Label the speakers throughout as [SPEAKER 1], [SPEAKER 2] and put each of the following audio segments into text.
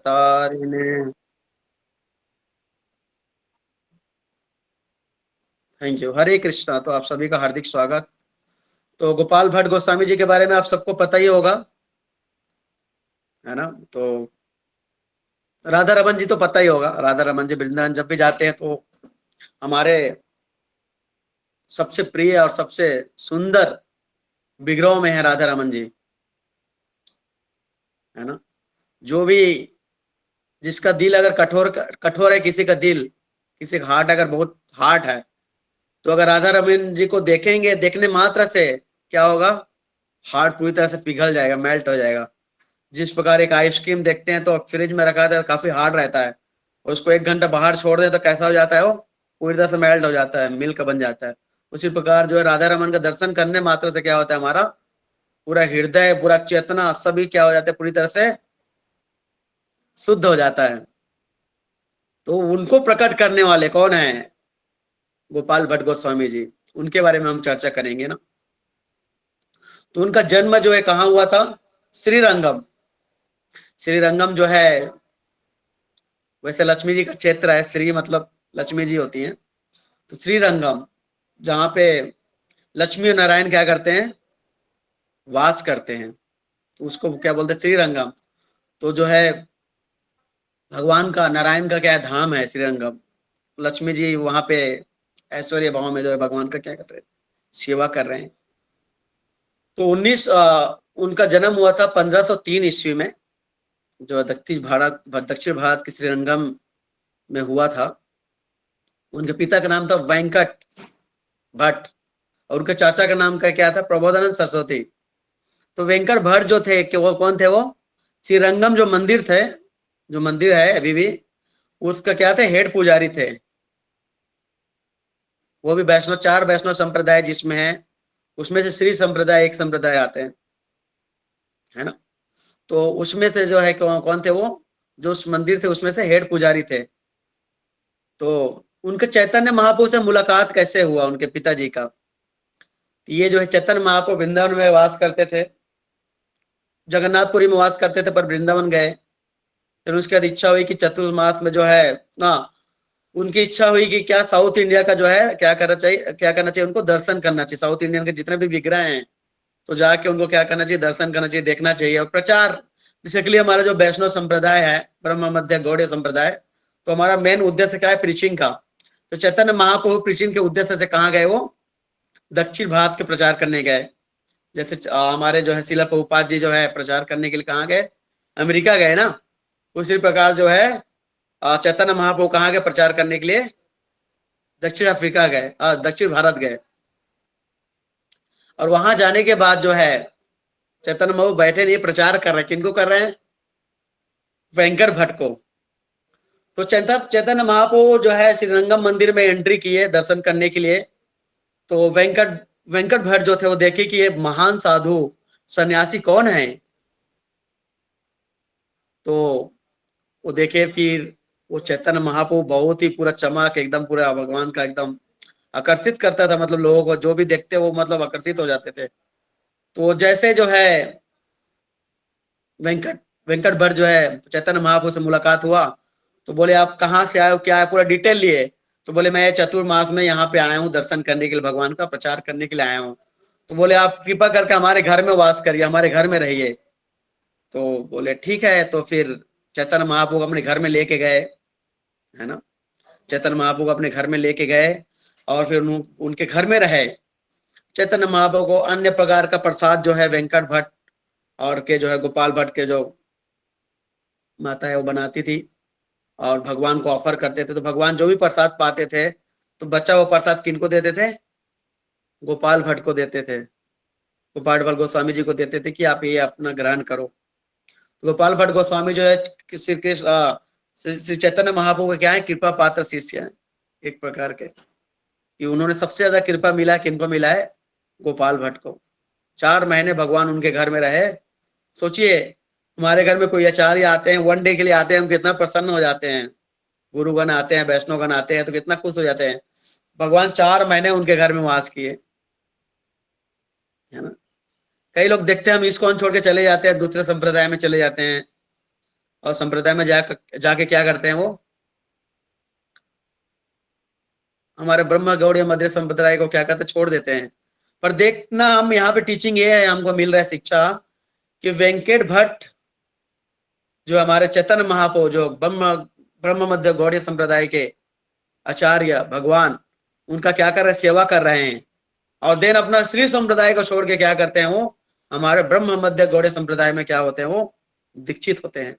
[SPEAKER 1] तारिणे। Thank you. Hare Krishna. तो आप सभी का हार्दिक स्वागत। तो गोपाल भट्ट गोस्वामी जी के बारे में आप सबको पता ही होगा, है ना। तो राधा रमन जी तो पता ही होगा। राधा रमन जी वृंदावन जब भी जाते हैं तो हमारे सबसे प्रिय और सबसे सुंदर विग्रहों में है राधा रमन जी, है ना। जो भी जिसका दिल अगर कठोर कठोर है, किसी का दिल, किसी का हार्ट अगर बहुत हार्ड है, तो अगर राधा रमन जी को देखेंगे, देखने मात्र से क्या होगा, हार्ट पूरी तरह से पिघल जाएगा, मेल्ट हो जाएगा। जिस प्रकार एक आइसक्रीम देखते हैं तो फ्रिज में रखा था काफी हार्ड रहता है, और उसको 1 घंटा बाहर छोड़ दें तो कैसा हो जाता है, वो पूरी तरह से मेल्ट हो जाता है, मिल्क बन जाता है। उसी प्रकार जो है राधा रमन का दर्शन करने मात्र से क्या होता है, हमारा पूरा हृदय, पूरा चेतना सभी क्या हो जाता है, पूरी तरह से शुद्ध हो जाता है। तो उनको प्रकट करने वाले कौन है, गोपाल भट्ट गोस्वामी जी, उनके बारे में हम चर्चा करेंगे ना। तो उनका जन्म जो है कहाँ हुआ था, श्रीरंगम। श्रीरंगम जो है, वैसे लक्ष्मी जी का क्षेत्र है, श्री मतलब लक्ष्मी जी होती हैं, तो श्रीरंगम जहाँ पे लक्ष्मी और नारायण क्या करते हैं, वास करते हैं, तो उसको क्या बोलते हैं, श्रीरंगम। तो जो है भगवान का, नारायण का क्या है, धाम है श्रीरंगम। लक्ष्मी जी वहां पे ऐश्वर्य भाव में जो है भगवान का क्या करते हैं, सेवा कर रहे हैं। तो उनका जन्म हुआ था 1503 ईस्वी में, जो दक्षिण भारत के श्रीरंगम में हुआ था। उनके पिता का नाम था वेंकट भट्ट, और उनके चाचा का नाम का क्या था, प्रबोधानंद सरस्वती। तो वेंकट भट्ट जो थे कि वो कौन थे, वो श्रीरंगम जो मंदिर थे, जो मंदिर है अभी भी, उसका क्या थे, हेड पुजारी थे। वो भी वैष्णव, 4 वैष्णव संप्रदाय जिसमें है, उसमें से श्री संप्रदाय एक संप्रदाय आते हैं, है ना। तो उसमें से जो है कौन थे वो, जो उस मंदिर थे उसमें से हेड पुजारी थे। तो उनके चैतन्य महाप्रभु से मुलाकात कैसे हुआ उनके पिताजी का, ये जो है चैतन्य महाप्रभु वृंदावन में वास करते थे, जगन्नाथपुरी में वास करते थे, पर वृंदावन गए। फिर उसके बाद इच्छा हुई कि चतुर्मास में जो है ना, उनकी इच्छा हुई कि क्या साउथ इंडिया का जो है क्या करना चाहिए, क्या करना चाहिए, उनको दर्शन करना चाहिए। साउथ इंडियन के जितने भी विग्रह हैं, तो जाके उनको क्या करना चाहिए, दर्शन करना चाहिए, देखना चाहिए और प्रचार। बेसिकली हमारा जो वैष्णव संप्रदाय है, ब्रह्म मध्य गौड़ीय संप्रदाय, तो हमारा मेन उद्देश्य क्या है, प्रीचिंग का। तो चैतन्य महाप्रभु प्रीचिंग के उद्देश्य से कहाँ गए, वो दक्षिण भारत के प्रचार करने गए। जैसे हमारे जो है शिला प्रभुपाद जी जो है प्रचार करने के लिए कहाँ गए, अमेरिका गए ना। उसी प्रकार जो है चैतन्य महाप्रभु कहाँ गए प्रचार करने के लिए, दक्षिण अफ्रीका गए, दक्षिण भारत गए। और वहां जाने के बाद जो है चैतन्य महाप्रभु बैठे नहीं, प्रचार कर रहे हैं, किनको कर रहे हैं, वेंकट भट्ट को। तो चैतन्य महाप्रभु जो है श्रीरंगम मंदिर में एंट्री किए दर्शन करने के लिए। तो वेंकट भट्ट जो थे वो देखे कि ये महान साधु सन्यासी कौन है। तो वो देखे, फिर वो चैतन्य महाप्रभु बहुत ही पूरा चमक, एकदम पूरा भगवान का एकदम आकर्षित करता था, मतलब लोगों को जो भी देखते वो मतलब आकर्षित हो जाते थे। तो जैसे जो है वेंकट वेंकट भट्ट जो है चैतन्य महाप्रभु से मुलाकात हुआ, तो बोले आप कहाँ से आए हो, क्या है, पूरा डिटेल लिए। तो बोले मैं चतुर्मास में यहाँ पे आया हूँ दर्शन करने के लिए, भगवान का प्रचार करने के लिए आया हूँ। तो बोले आप कृपा करके हमारे घर में वास करिए, हमारे घर में रहिए। तो बोले ठीक है। तो फिर चैतन्य महाप्रभु अपने घर में लेके गए, है ना। चैतन्य महाप्रभु अपने घर में लेके गए और फिर उनके घर में रहे। चैतन्य महाप्रभु को अन्य प्रकार का प्रसाद जो है वेंकट भट्ट और के जो है गोपाल भट्ट के जो माता है वो बनाती थी और भगवान को ऑफर करते थे। तो भगवान जो भी प्रसाद पाते थे, तो बच्चा वो प्रसाद किनको देते थे, गोपाल भट्ट को देते थे, गोपाल भट्ट गोस्वामी जी को देते थे कि आप ये अपना ग्रहण करो। तो गोपाल भट्ट गोस्वामी जो है श्री कृष्ण श्री चैतन्य महाप्रभु के क्या है, कृपा पात्र शिष्य है एक प्रकार के, कि उन्होंने सबसे ज्यादा कृपा मिला किनको मिला है, गोपाल भट्ट को। 4 महीने भगवान उनके घर में रहे। सोचिए हमारे घर में कोई आचार्य आते हैं, 1 डे के लिए आते हैं, हम कितना प्रसन्न हो जाते हैं। गुरुगण आते हैं, वैष्णवगण आते हैं, तो कितना खुश हो जाते हैं। भगवान 4 महीने उनके घर में वास किए, है ना। कई लोग देखते हैं हम इस्कॉन छोड़ के चले जाते हैं, दूसरे संप्रदाय में चले जाते हैं, और संप्रदाय में जाके क्या करते हैं, वो हमारे ब्रह्म गौड़ मध्य संप्रदाय को क्या करते हैं, छोड़ देते हैं। पर देखना, हम यहाँ पे टीचिंग ये है, हमको मिल रहा है शिक्षा कि वेंकट भट्ट जो हमारे चैतन्य महाप्रभु, जो ब्रह्म मध्य गौड़ीय संप्रदाय के आचार्य भगवान, उनका क्या कर रहे हैं, सेवा कर रहे हैं। और देन अपना श्री संप्रदाय को छोड़ के क्या करते हैं, वो हमारे ब्रह्म मध्य गौड़ीय संप्रदाय में क्या होते हैं, वो दीक्षित होते हैं।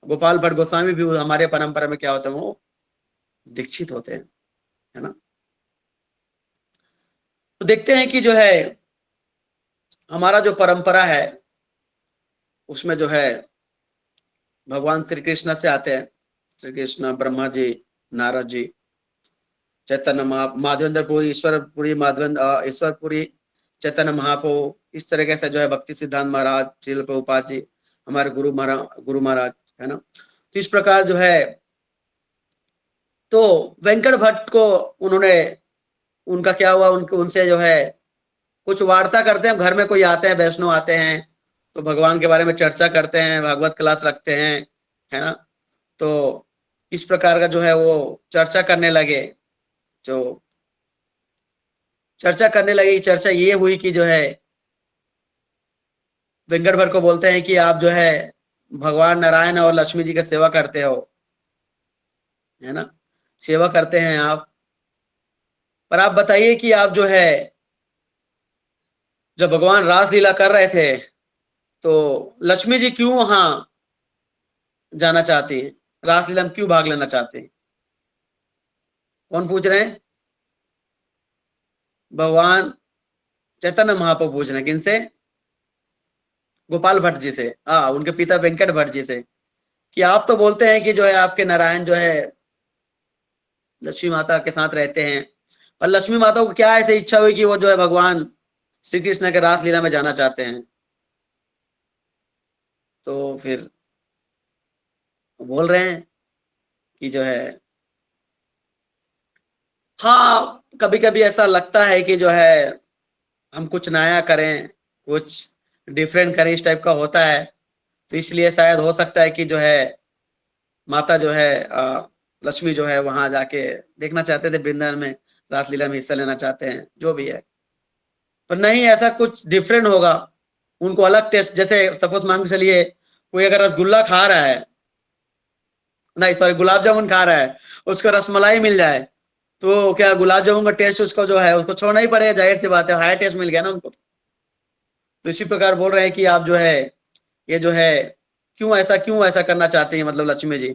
[SPEAKER 1] गोपाल भट्ट गोस्वामी भी हमारे परंपरा में क्या होते हैं, वो दीक्षित होते हैं, है ना। तो देखते हैं कि जो है हमारा जो परंपरा है उसमें जो है भगवान श्री कृष्ण से आते हैं, श्री कृष्ण, ब्रह्मा जी, नारद जी, चैतन्य माधवेंद्रपुरी, ईश्वरपुरी चैतन्य महाप्रभु, इस तरीके से जो है भक्ति सिद्धांत महाराज, श्रील प्रभुपाद जी, हमारे गुरु महाराज, है ना। तो इस प्रकार जो है, तो वेंकट भट्ट को उन्होंने, उनका क्या हुआ, उनसे जो है कुछ वार्ता करते हैं, घर में कोई आते हैं, वैष्णव आते हैं, तो भगवान के बारे में चर्चा करते हैं, भागवत क्लास रखते हैं, है ना। तो इस प्रकार का जो है वो चर्चा करने लगे। जो चर्चा ये हुई कि जो है वेंकट भट्ट को बोलते हैं कि आप जो है भगवान नारायण और लक्ष्मी जी का सेवा करते हो, है ना, सेवा करते हैं आप, पर आप बताइए कि आप जो है जब भगवान रासलीला कर रहे थे तो लक्ष्मी जी क्यों वहां जाना चाहती हैं, रासलीला में क्यों भाग लेना चाहते हैं? कौन पूछ रहे हैं? भगवान चैतन्य महाप्रभु पूछ रहे हैं। किनसे? गोपाल भट्ट जी से, हाँ, उनके पिता वेंकट भट्ट जी से, कि आप तो बोलते हैं कि जो है आपके नारायण जो है लक्ष्मी माता के साथ रहते हैं, पर लक्ष्मी माता को क्या ऐसे इच्छा हुई कि वो जो है भगवान श्री कृष्ण के रासलीला में जाना चाहते हैं? तो फिर बोल रहे हैं कि जो है, हाँ, कभी कभी ऐसा लगता है कि जो है हम कुछ नया करें, कुछ डिफरेंट करें, इस टाइप का होता है। तो इसलिए शायद हो सकता है कि जो है माता जो है लक्ष्मी जो है वहां जाके देखना चाहते थे, वृंदावन में रासलीला में हिस्सा लेना चाहते हैं, जो भी है। पर नहीं, ऐसा कुछ डिफरेंट होगा, उनको अलग टेस्ट, जैसे सपोज मान के चलिए कोई अगर रसगुल्ला खा रहा है, नहीं सॉरी, गुलाब जामुन खा रहा है, उसको रसमलाई मिल जाए, तो क्या गुलाब जामुन का टेस्ट उसको जो है उसको छोड़ना ही पड़ेगा, जाहिर सी बात है, हायर टेस्ट मिल गया ना उनको। तो इसी प्रकार बोल रहे हैं कि आप जो है ये जो है क्यों ऐसा करना चाहते हैं, मतलब लक्ष्मी जी।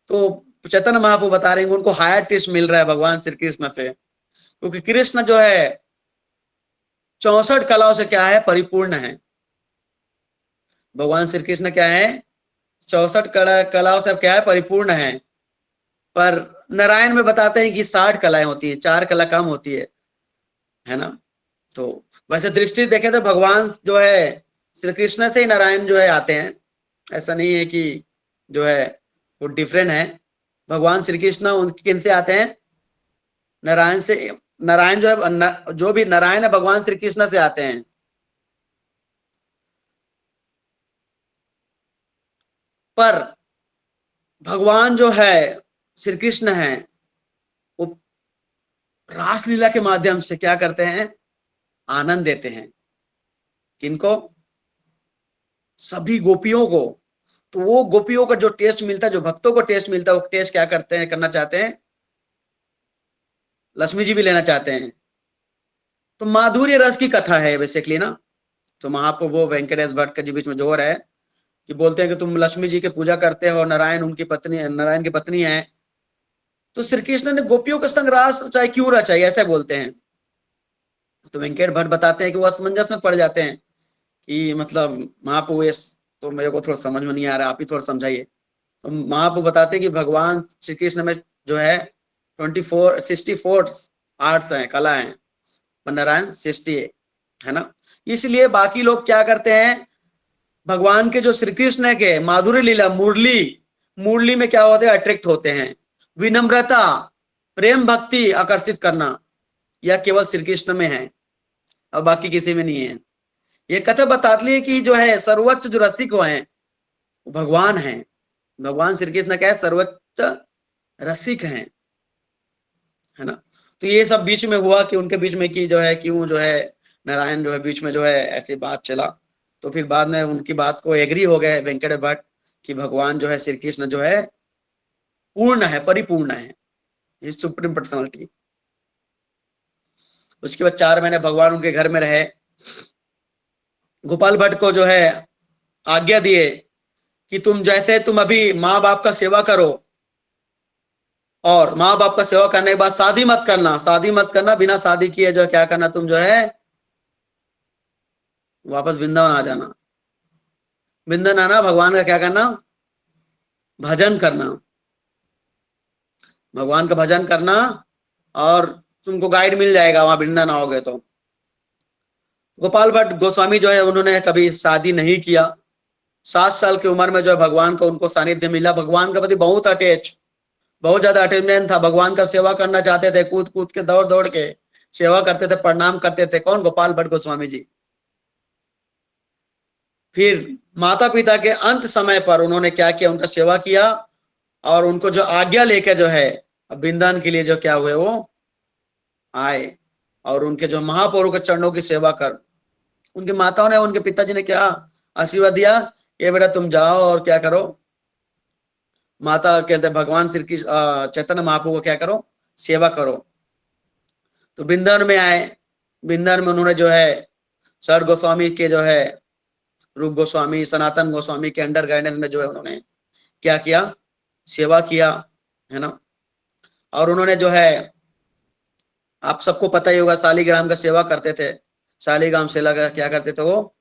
[SPEAKER 1] तो चैतन्य महाप्रभु बता रहे हैं उनको हायर टेस्ट मिल रहा है भगवान श्री कृष्ण से, क्योंकि कृष्ण जो है 64 कलाओं से क्या है, परिपूर्ण है। भगवान श्री कृष्ण क्या है, 64 कलाओं से क्या है, परिपूर्ण है। पर नारायण में बताते हैं कि 60 कलाएं होती है, 4 कला कम होती है ना। तो वैसे दृष्टि देखें तो भगवान जो है श्री कृष्ण से ही नारायण जो है आते हैं, ऐसा नहीं है कि जो है वो डिफरेंट है। भगवान श्री कृष्ण उनके किन से आते हैं, नारायण से। नारायण जो है जो भी नारायण है भगवान श्री कृष्ण से आते हैं। पर भगवान जो है श्री कृष्ण है वो रासलीला के माध्यम से क्या करते हैं, आनंद देते हैं। किनको? सभी गोपियों को। तो वो गोपियों का जो टेस्ट मिलता है, जो भक्तों को टेस्ट मिलता है, वो टेस्ट क्या करते हैं, करना चाहते हैं, लक्ष्मी जी भी लेना चाहते हैं। तो माधुर्य रस की कथा है बेसिकली ना। तो महाप्रभु वेंकटेश भट्ट के बीच में जोर है कि बोलते हैं कि तुम लक्ष्मी जी की पूजा करते हो, नारायण उनकी पत्नी, नारायण की पत्नी है, तो श्री कृष्ण ने गोपियों के संग रास रचाए, क्यों रचाई, ऐसे बोलते हैं। तो वेंकट भट्ट बताते हैं कि वो असमंजस में पड़ जाते हैं कि मतलब महाप्रभु ये तो मेरे को थोड़ा समझ में नहीं आ रहा, आप ही थोड़ा समझाइए। तो महाप्रभु बताते हैं कि भगवान श्री कृष्ण में जो है 64 आर्ट्स हैं, कला हैं, पर नारायण 60 है ना। इसलिए बाकी लोग क्या करते हैं, भगवान के जो श्री कृष्ण के माधुर्य लीला, मुरली में क्या होते हैं, अट्रैक्ट होते हैं। विनम्रता, प्रेम, भक्ति आकर्षित करना, यह केवल श्री कृष्ण में है और बाकी किसी में नहीं है। ये कथा बताती है कि जो है सर्वोच्च जो रसिक हैं भगवान हैं, भगवान श्री कृष्ण क्या है, सर्वोच्च रसिक हैं, है ना। तो ये सब बीच में हुआ कि उनके बीच में कि जो है क्यों जो है नारायण जो है बीच में जो है ऐसी बात चला। तो फिर बाद में उनकी बात को एग्री हो गए वेंकट भट्ट कि भगवान जो है श्री कृष्ण जो है पूर्ण है, परिपूर्ण है, ये सुप्रीम पर्सनालिटी। उसके बाद 4 महीने भगवान उनके घर में रहे। गोपाल भट्ट को जो है आज्ञा दिए कि तुम जैसे तुम अभी माँ बाप का सेवा करो, और माँ बाप का सेवा करने के बाद शादी मत करना, शादी मत करना, बिना शादी किए जो क्या करना, तुम जो है वापस वृंदावन आ जाना। वृंदावन आना, भगवान का क्या करना, भजन करना, भगवान का भजन करना, और तुमको गाइड मिल जाएगा वहां वृंदावन आओगे तो। गोपाल भट्ट गोस्वामी जो है उन्होंने कभी शादी नहीं किया। 7 साल की उम्र में जो है भगवान को उनको सानिध्य मिला। भगवान के प्रति बहुत अटैच, बहुत ज्यादा अटैचमेंट था। भगवान का सेवा करना चाहते थे, कूद कूद के दौड़ दौड़ के सेवा करते थे, प्रणाम करते थे। कौन? गोपाल भट्ट गोस्वामी जी। फिर माता पिता के अंत समय पर उन्होंने क्या किया, उनका सेवा किया, और उनको जो आज्ञा लेके जो है वृंदावन के लिए जो क्या हुए वो आए, और उनके जो महापौरों के चरणों की सेवा कर, उनकी माताओं ने, उनके पिताजी ने क्या आशीर्वाद दिया, ये बेटा तुम जाओ और क्या करो, माता कहते भगवान श्री कृष्ण चैतन्य महाप्रभु को क्या करो, सेवा करो। तो वृंदावन में आए। वृंदावन में उन्होंने जो है सर गोस्वामी के जो है रूप गोस्वामी, सनातन गोस्वामी के अंडर गाइडेंस में जो है उन्होंने क्या किया, सेवा किया, है ना। और उन्होंने जो है, आप सबको पता ही होगा, शालिग्राम का सेवा करते थे। शालिग्राम सेवा का क्या करते थे, वो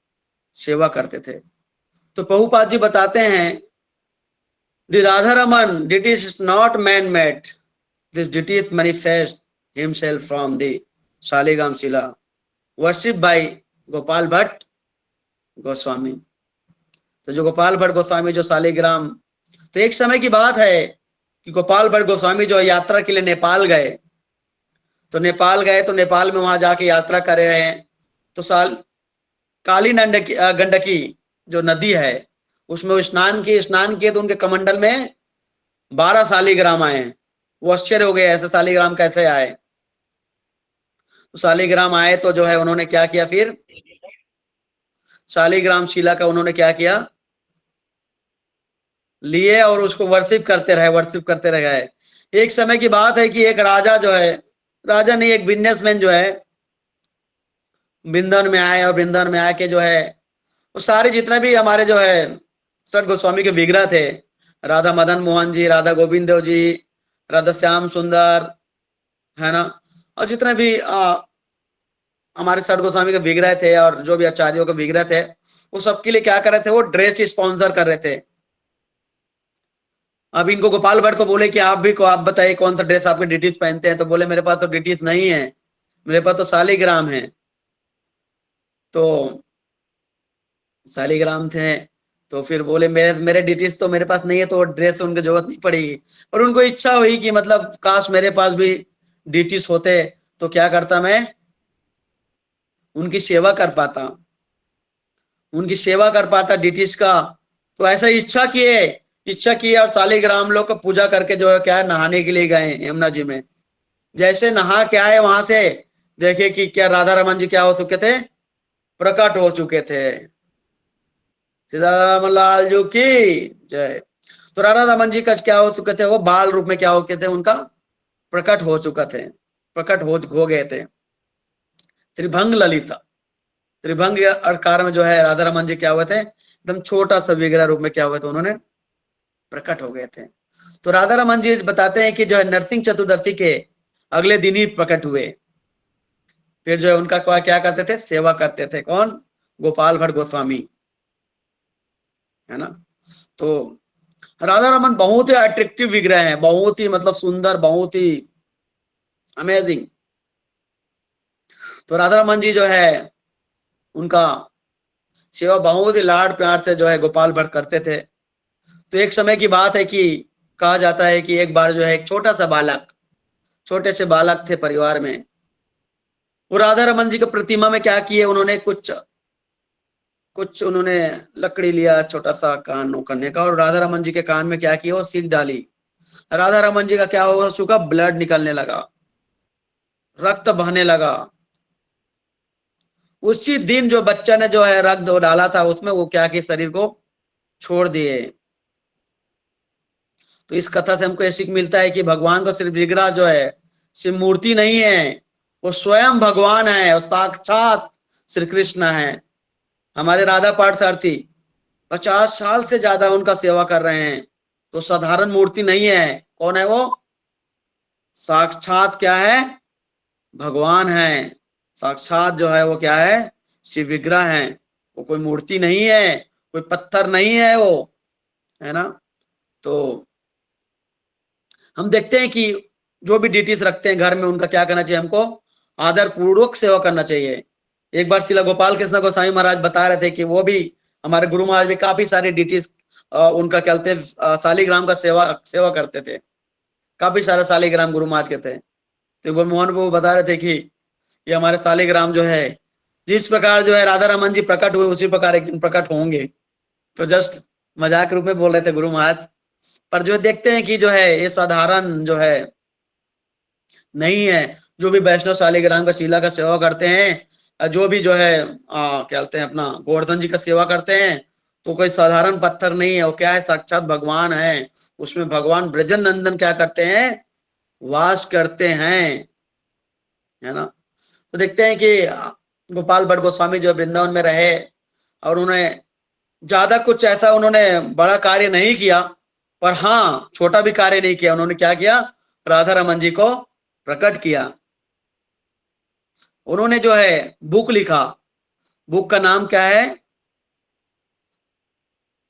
[SPEAKER 1] सेवा करते थे। तो प्रभुपाद जी बताते हैं, the Radha Raman deity is not man made, this deity is manifest himself from the Shaligram Shila, worship by Gopal Bhatt Goswami. तो जो गोपाल भट्ट गोस्वामी जो शालिग्राम, तो एक समय की बात है कि गोपाल भट्ट गोस्वामी जो यात्रा के लिए नेपाल गए। तो नेपाल गए, तो नेपाल में वहां जाके यात्रा कर रहे हैं। तो काली गंडकी जो नदी है उसमें स्नान किए तो उनके कमंडल में 12 शालिग्राम आए। वो आश्चर्य हो गए, ऐसे शालिग्राम कैसे आए। तो शालिग्राम आए तो जो है उन्होंने क्या किया, फिर शालिग्राम शिला का उन्होंने क्या किया, लिए और उसको वर्शिप करते रह गए। एक समय की बात है कि एक राजा जो है, राजा नहीं, एक बिजनेसमैन जो है वृंदावन में आए, और वृंदावन में आके जो है वो सारे जितने भी हमारे जो है सठ गोस्वामी के विग्रह थे, राधा मदन मोहन जी, राधा गोविंद देव जी, राधा श्याम सुंदर, है ना, और जितने भी हमारे सठ गोस्वामी के विग्रह थे और जो भी आचार्यों के विग्रह थे, वो सबके लिए क्या कर रहे थे, वो ड्रेस स्पॉन्सर कर रहे थे। अब इनको गोपाल भट्ट को बोले कि आप बताइए कौन सा ड्रेस आपके डिटीज पहनते हैं। तो बोले मेरे पास तो डिटीज नहीं है, मेरे पास तो शालिग्राम है। तो शालिग्राम थे, तो फिर बोले मेरे डिटीज तो मेरे पास नहीं है, तो ड्रेस उनको जरूरत नहीं पड़ेगी। और उनको इच्छा हुई कि मतलब काश मेरे पास भी डिटीज होते तो क्या करता, मैं उनकी सेवा कर पाता डिटीज का। तो ऐसा इच्छा किए और शालिग्राम लोग को पूजा करके जो है क्या है, नहाने के लिए गए यमुना जी में। जैसे नहा के आए वहां से, देखे कि क्या राधा रमन जी क्या हो चुके थे, प्रकट हो चुके थे। सीताराम लाल जी की जय। तो राधा रमन जी का क्या हो चुके थे, वो बाल रूप में क्या हो गए थे, उनका प्रकट हो गए थे। त्रिभंग ललिता, त्रिभंग आकार में जो है राधा रमन जी क्या हुए थे, एकदम छोटा सा विग्रह रूप में क्या हुए थे, उन्होंने प्रकट हो गए थे। तो राधा रमन जी बताते हैं कि जो है नरसिंह चतुर्दशी के अगले दिन ही प्रकट हुए। फिर जो है उनका क्या करते थे, सेवा करते थे। कौन? गोपाल भट्ट गोस्वामी, है ना। तो राधा रमन बहुत ही अट्रैक्टिव विग्रह है, बहुत ही मतलब सुंदर, बहुत ही अमेजिंग। तो राधा रमन जी जो है उनका सेवा बहुत ही लाड प्यार से जो है गोपाल भट्ट करते थे। तो एक समय की बात है कि कहा जाता है कि एक बार जो है एक छोटे से बालक थे परिवार में। वो राधा रमन जी की प्रतिमा में क्या किए, उन्होंने कुछ कुछ उन्होंने लकड़ी लिया छोटा सा कान करने का, और राधा रमन जी के कान में क्या किया, वो सीख डाली। राधा रमन जी का क्या हो चुका, ब्लड निकलने लगा, रक्त बहने लगा। उसी दिन जो बच्चा ने जो है रक्त डाला था उसमें, वो क्या कि शरीर को छोड़ दिए। तो इस कथा से हमको यह सीख मिलता है कि भगवान का सिर्फ विग्रह जो है सिर्फ मूर्ति नहीं है, वो स्वयं भगवान है और साक्षात श्री कृष्ण है। हमारे राधा पार्थसारथी 50 साल से ज्यादा उनका सेवा कर रहे हैं, तो साधारण मूर्ति नहीं है। कौन है वो, साक्षात क्या है, भगवान है। साक्षात जो है वो क्या है, शिव विग्रह है। वो कोई मूर्ति नहीं है, कोई पत्थर नहीं है वो, है ना। तो हम देखते हैं कि जो भी डिटीज रखते हैं घर में, उनका क्या करना चाहिए, हमको आदर पूर्वक सेवा करना चाहिए। एक बार श्रील गोपाल कृष्ण गोस्वामी महाराज बता रहे थे कि वो भी, हमारे गुरु महाराज भी काफी सारे डिटीज उनका कहते शालिग्राम का सेवा करते थे। काफी सारे शालिग्राम गुरु महाराज के थे। तो मोहन बाबू बता रहे थे कि ये हमारे शालिग्राम जो है, जिस प्रकार जो है राधा रमन जी प्रकट हुए उसी प्रकार एक दिन प्रकट होंगे। तो जस्ट मजाक रूप में बोल रहे थे गुरु महाराज। पर जो देखते हैं कि जो है ये साधारण जो है नहीं है। जो भी वैष्णव शालिग्राम का शिला का सेवा करते हैं, जो भी जो है कहते हैं अपना गोवर्धन जी का सेवा करते हैं, तो कोई साधारण पत्थर नहीं है, वो क्या है, साक्षात भगवान है। उसमें भगवान ब्रजन नंदन क्या करते हैं, वास करते हैं, है ना। तो देखते हैं कि गोपाल भट्ट गोस्वामी जो वृंदावन में रहे, और उन्हें ज्यादा कुछ ऐसा उन्होंने बड़ा कार्य नहीं किया, पर हाँ छोटा भी कार्य नहीं किया। उन्होंने क्या किया, राधा रमन जी को प्रकट किया। उन्होंने जो है बुक लिखा, बुक का नाम क्या है,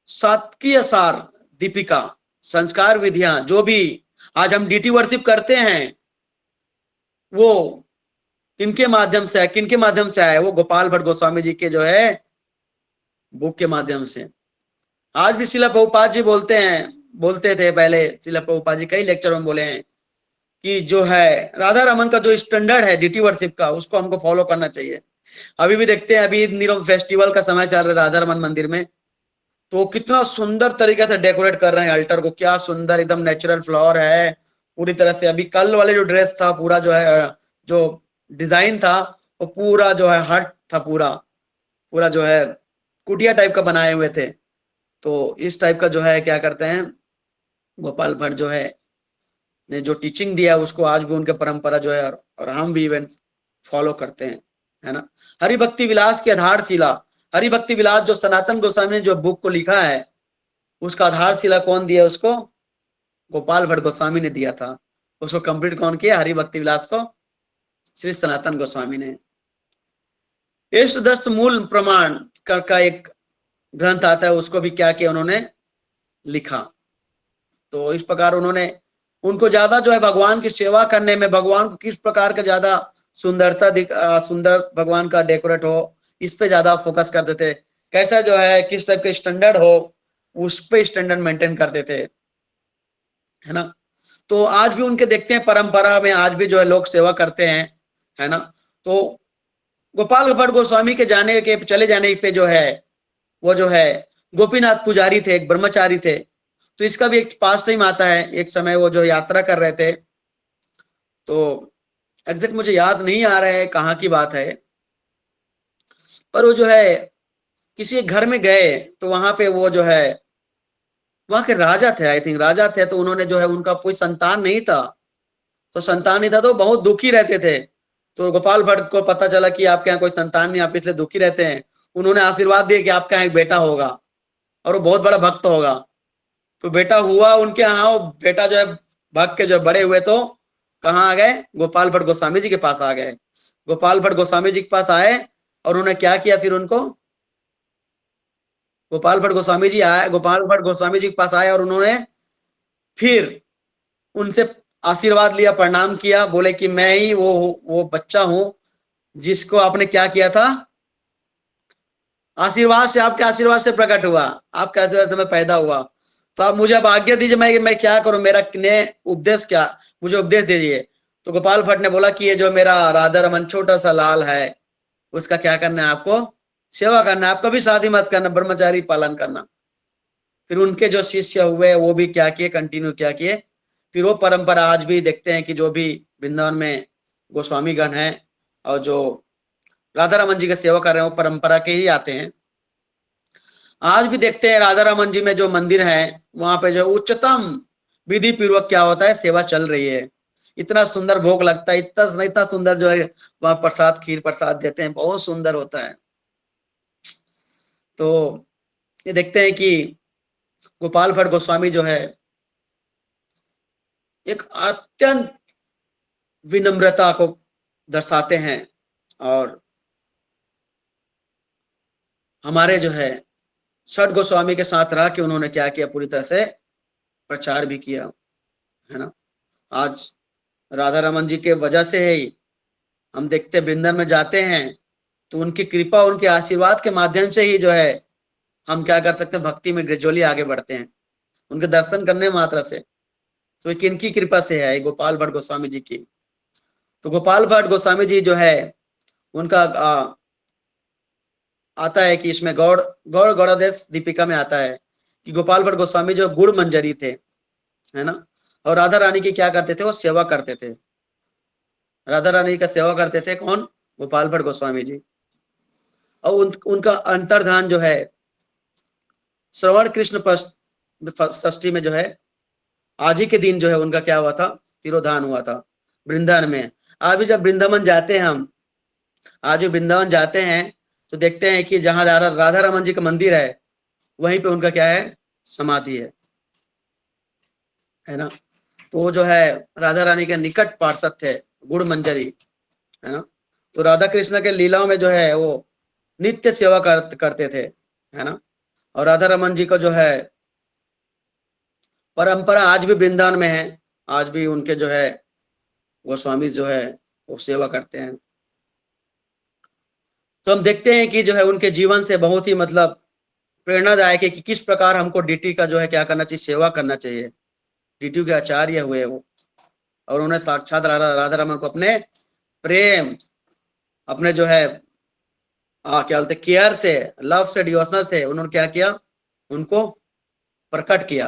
[SPEAKER 1] सात्विक सार दीपिका संस्कार विधियां। जो भी आज हम डीटी वर्शिप करते हैं, वो किनके माध्यम से है, किनके माध्यम से आया, वो गोपाल भट्ट गोस्वामी जी के जो है बुक के माध्यम से। आज भी श्रील प्रभुपाद जी बोलते थे पहले, श्रील प्रभुपाद जी कई लेक्चर में बोले हैं कि जो है राधा रमन का जो स्टैंडर्ड है डीटी वर्शिप का, उसको हमको फॉलो करना चाहिए। अभी भी देखते हैं, अभी नीरव फेस्टिवल का समय चल रहा है राधा रमन मंदिर में, तो कितना सुंदर तरीके से डेकोरेट कर रहे हैं अल्टर को, क्या सुंदर एकदम नेचुरल फ्लावर है पूरी तरह से। अभी कल वाले जो ड्रेस था पूरा जो है, जो डिजाइन था वो पूरा जो है हट था, पूरा पूरा जो है कुटिया टाइप का बनाए हुए थे। तो इस टाइप का जो है क्या करते हैं, गोपाल भट्ट जो है ने जो टीचिंग दिया उसको आज भी उनके परंपरा जो है, और हम भी इवन फॉलो करते हैं, है ना। हरि भक्ति विलास की आधारशिला, हरि भक्ति विलास जो सनातन गोस्वामी ने जो बुक को लिखा है, उसका आधारशिला कौन दिया, उसको गोपाल भट्ट गोस्वामी ने दिया था। उसको कंप्लीट कौन किया, हरि भक्ति विलास को श्री सनातन गोस्वामी ने। इष्टदस्त मूल प्रमाण का एक ग्रंथ आता है, उसको भी क्या किया उन्होंने, लिखा। तो इस प्रकार उन्होंने, उनको ज्यादा जो है भगवान की सेवा करने में, भगवान को किस प्रकार का ज्यादा सुंदर भगवान का डेकोरेट हो, इस पे ज्यादा फोकस करते थे। कैसा जो है किस टाइप के स्टैंडर्ड हो, उस पे स्टैंडर्ड मेंटेन करते थे, है ना। तो आज भी उनके देखते हैं परंपरा में आज भी जो है लोग सेवा करते हैं, है ना। तो गोपाल भट्ट गोस्वामी के चले जाने पे जो है, वो जो है गोपीनाथ पुजारी थे, एक ब्रह्मचारी थे। तो इसका भी एक पास टाइम आता है, एक समय वो जो यात्रा कर रहे थे, तो एग्जैक्ट मुझे याद नहीं आ रहा है कहाँ की बात है, पर वो जो है किसी घर में गए, तो वहां पे वो जो है वहां के राजा थे, आई थिंक राजा थे। तो उन्होंने जो है, उनका कोई संतान नहीं था, तो संतान नहीं था तो बहुत दुखी रहते थे। तो गोपाल भट्ट को पता चला कि आपके यहाँ कोई संतान नहीं, आप इसलिए दुखी रहते हैं। उन्होंने आशीर्वाद दिया कि आपके यहाँ एक बेटा होगा और वो बहुत बड़ा भक्त होगा। तो बेटा हुआ उनके यहाँ, वो बेटा जो है भक्त के जो बड़े हुए, तो कहाँ आ गए, गोपाल भट्ट गोस्वामी जी के पास आ गए। गोपाल भट्ट गोस्वामी जी के पास आए, और उन्होंने क्या किया फिर उनको, गोपाल भट्ट गोस्वामी जी के पास आए, और उन्होंने फिर उनसे आशीर्वाद लिया, प्रणाम किया, बोले कि मैं ही वो बच्चा हूं जिसको आपने क्या किया था, आशीर्वाद से, आपके आशीर्वाद से प्रकट हुआ, आपके आशीर्वाद से मैं पैदा हुआ। तो आप मुझे अब आज्ञा दीजिए, मैं क्या करूं, मेरा उपदेश क्या, मुझे उपदेश दीजिए। तो गोपाल भट्ट ने बोला कि ये जो मेरा राधा रमन छोटा सा लाल है, उसका क्या करना है आपको, सेवा करना, आप कभी शादी मत करना, ब्रह्मचारी पालन करना। फिर उनके जो शिष्य हुए वो भी क्या किए, कंटिन्यू क्या किए। फिर वो परंपरा आज भी देखते हैं कि जो भी वृंदावन में गोस्वामी गण हैं और जो राधा रमन जी की सेवा कर रहे हैं वो परंपरा के ही आते हैं। आज भी देखते हैं राधा रमन जी में जो मंदिर है वहां पे जो उच्चतम विधि पूर्वक क्या होता है, सेवा चल रही है। इतना सुंदर भोग लगता है, इतना इतना सुंदर जो है वहां प्रसाद, खीर प्रसाद देते हैं, बहुत सुंदर होता है। तो ये देखते हैं कि गोपाल भट्ट गोस्वामी जो है एक अत्यंत विनम्रता को दर्शाते हैं और हमारे जो है छठ गोस्वामी के साथ रह के उन्होंने क्या किया, पूरी तरह से प्रचार भी किया, है ना। आज राधा रमन जी के वजह से ही हम देखते वृंदावन में जाते हैं तो उनकी कृपा, उनके आशीर्वाद के माध्यम से ही जो है हम क्या कर सकते हैं, भक्ति में ग्रेजुअली आगे बढ़ते हैं, उनके दर्शन करने मात्र से। तो ये किनकी कृपा से है, गोपाल भट्ट गोस्वामी जी की। तो गोपाल भट्ट गोस्वामी जी जो है उनका आता है कि इसमें गौड़ गौड़ गौड़ादेश दीपिका में आता है कि गोपाल भट्ट गोस्वामी जो गुड़ मंजरी थे, है ना, और राधा रानी की क्या करते थे, वो सेवा करते थे। राधा रानी का सेवा करते थे कौन, गोपाल भट्ट गोस्वामी जी। और उनका अंतर्धान जो है श्रवण कृष्ण षष्ठी में जो है आज ही के दिन जो है उनका क्या हुआ था, तिरोधान हुआ था वृंदावन में। आज भी जब वृंदावन जाते हैं हम, आज भी वृंदावन जाते हैं तो देखते हैं कि जहां राधा रमन जी का मंदिर है वहीं पे उनका क्या है, समाधि है ना। तो वो जो है राधा रानी के निकट पार्षद थे, गुड़ मंजरी, है ना। तो राधा कृष्ण के लीलाओं में जो है वो नित्य सेवा करते थे, है ना। और राधा रमन जी का जो है परंपरा आज भी वृंदावन में है, आज भी उनके जो है गोस्वामी जो है वो सेवा करते हैं। तो हम देखते हैं कि जो है उनके जीवन से बहुत ही मतलब प्रेरणादायक है कि किस प्रकार हमको डीटी का जो है क्या करना चाहिए, सेवा करना चाहिए। डीटी के आचार्य हुए वो, और उन्होंने साक्षात राधा रमन को अपने प्रेम, अपने जो है क्या बोलते केयर से, लव से, डिवोशनल से उन्होंने क्या किया, उनको प्रकट किया,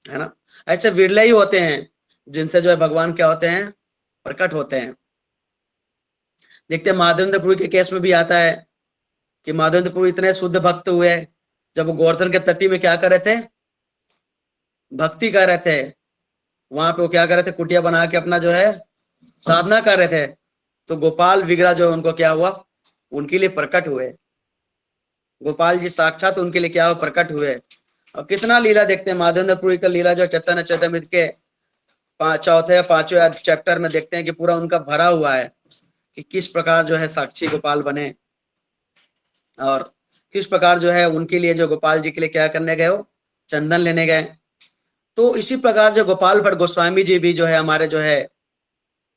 [SPEAKER 1] है ना। ऐसे विरले ही होते हैं जिनसे जो है भगवान क्या होते हैं, प्रकट होते हैं। देखते हैं माधवेंद्रपुरी के केस में भी आता है कि माधवेंद्रपुरी इतने शुद्ध भक्त हुए जब वो गोवर्धन के तटी में क्या कर रहे थे, भक्ति कर रहे थे। वहां पे वो क्या कर रहे थे, कुटिया बना के अपना जो है साधना कर रहे थे। तो गोपाल विग्रह जो उनको क्या हुआ, उनके लिए प्रकट हुए। गोपाल जी साक्षात उनके लिए क्या हुआ, प्रकट हुए। और कितना लीला देखते हैं माधवेंद्रपुरी का लीला जो चैतन्य चरितमृत के चौथे या पांचवें चैप्टर में देखते हैं कि पूरा उनका भरा हुआ है कि किस प्रकार जो है साक्षी गोपाल बने और किस प्रकार जो है उनके लिए जो गोपाल जी के लिए क्या करने गए, वो चंदन लेने गए। तो इसी प्रकार जो गोपाल भट्ट गोस्वामी जी भी जो है हमारे जो है,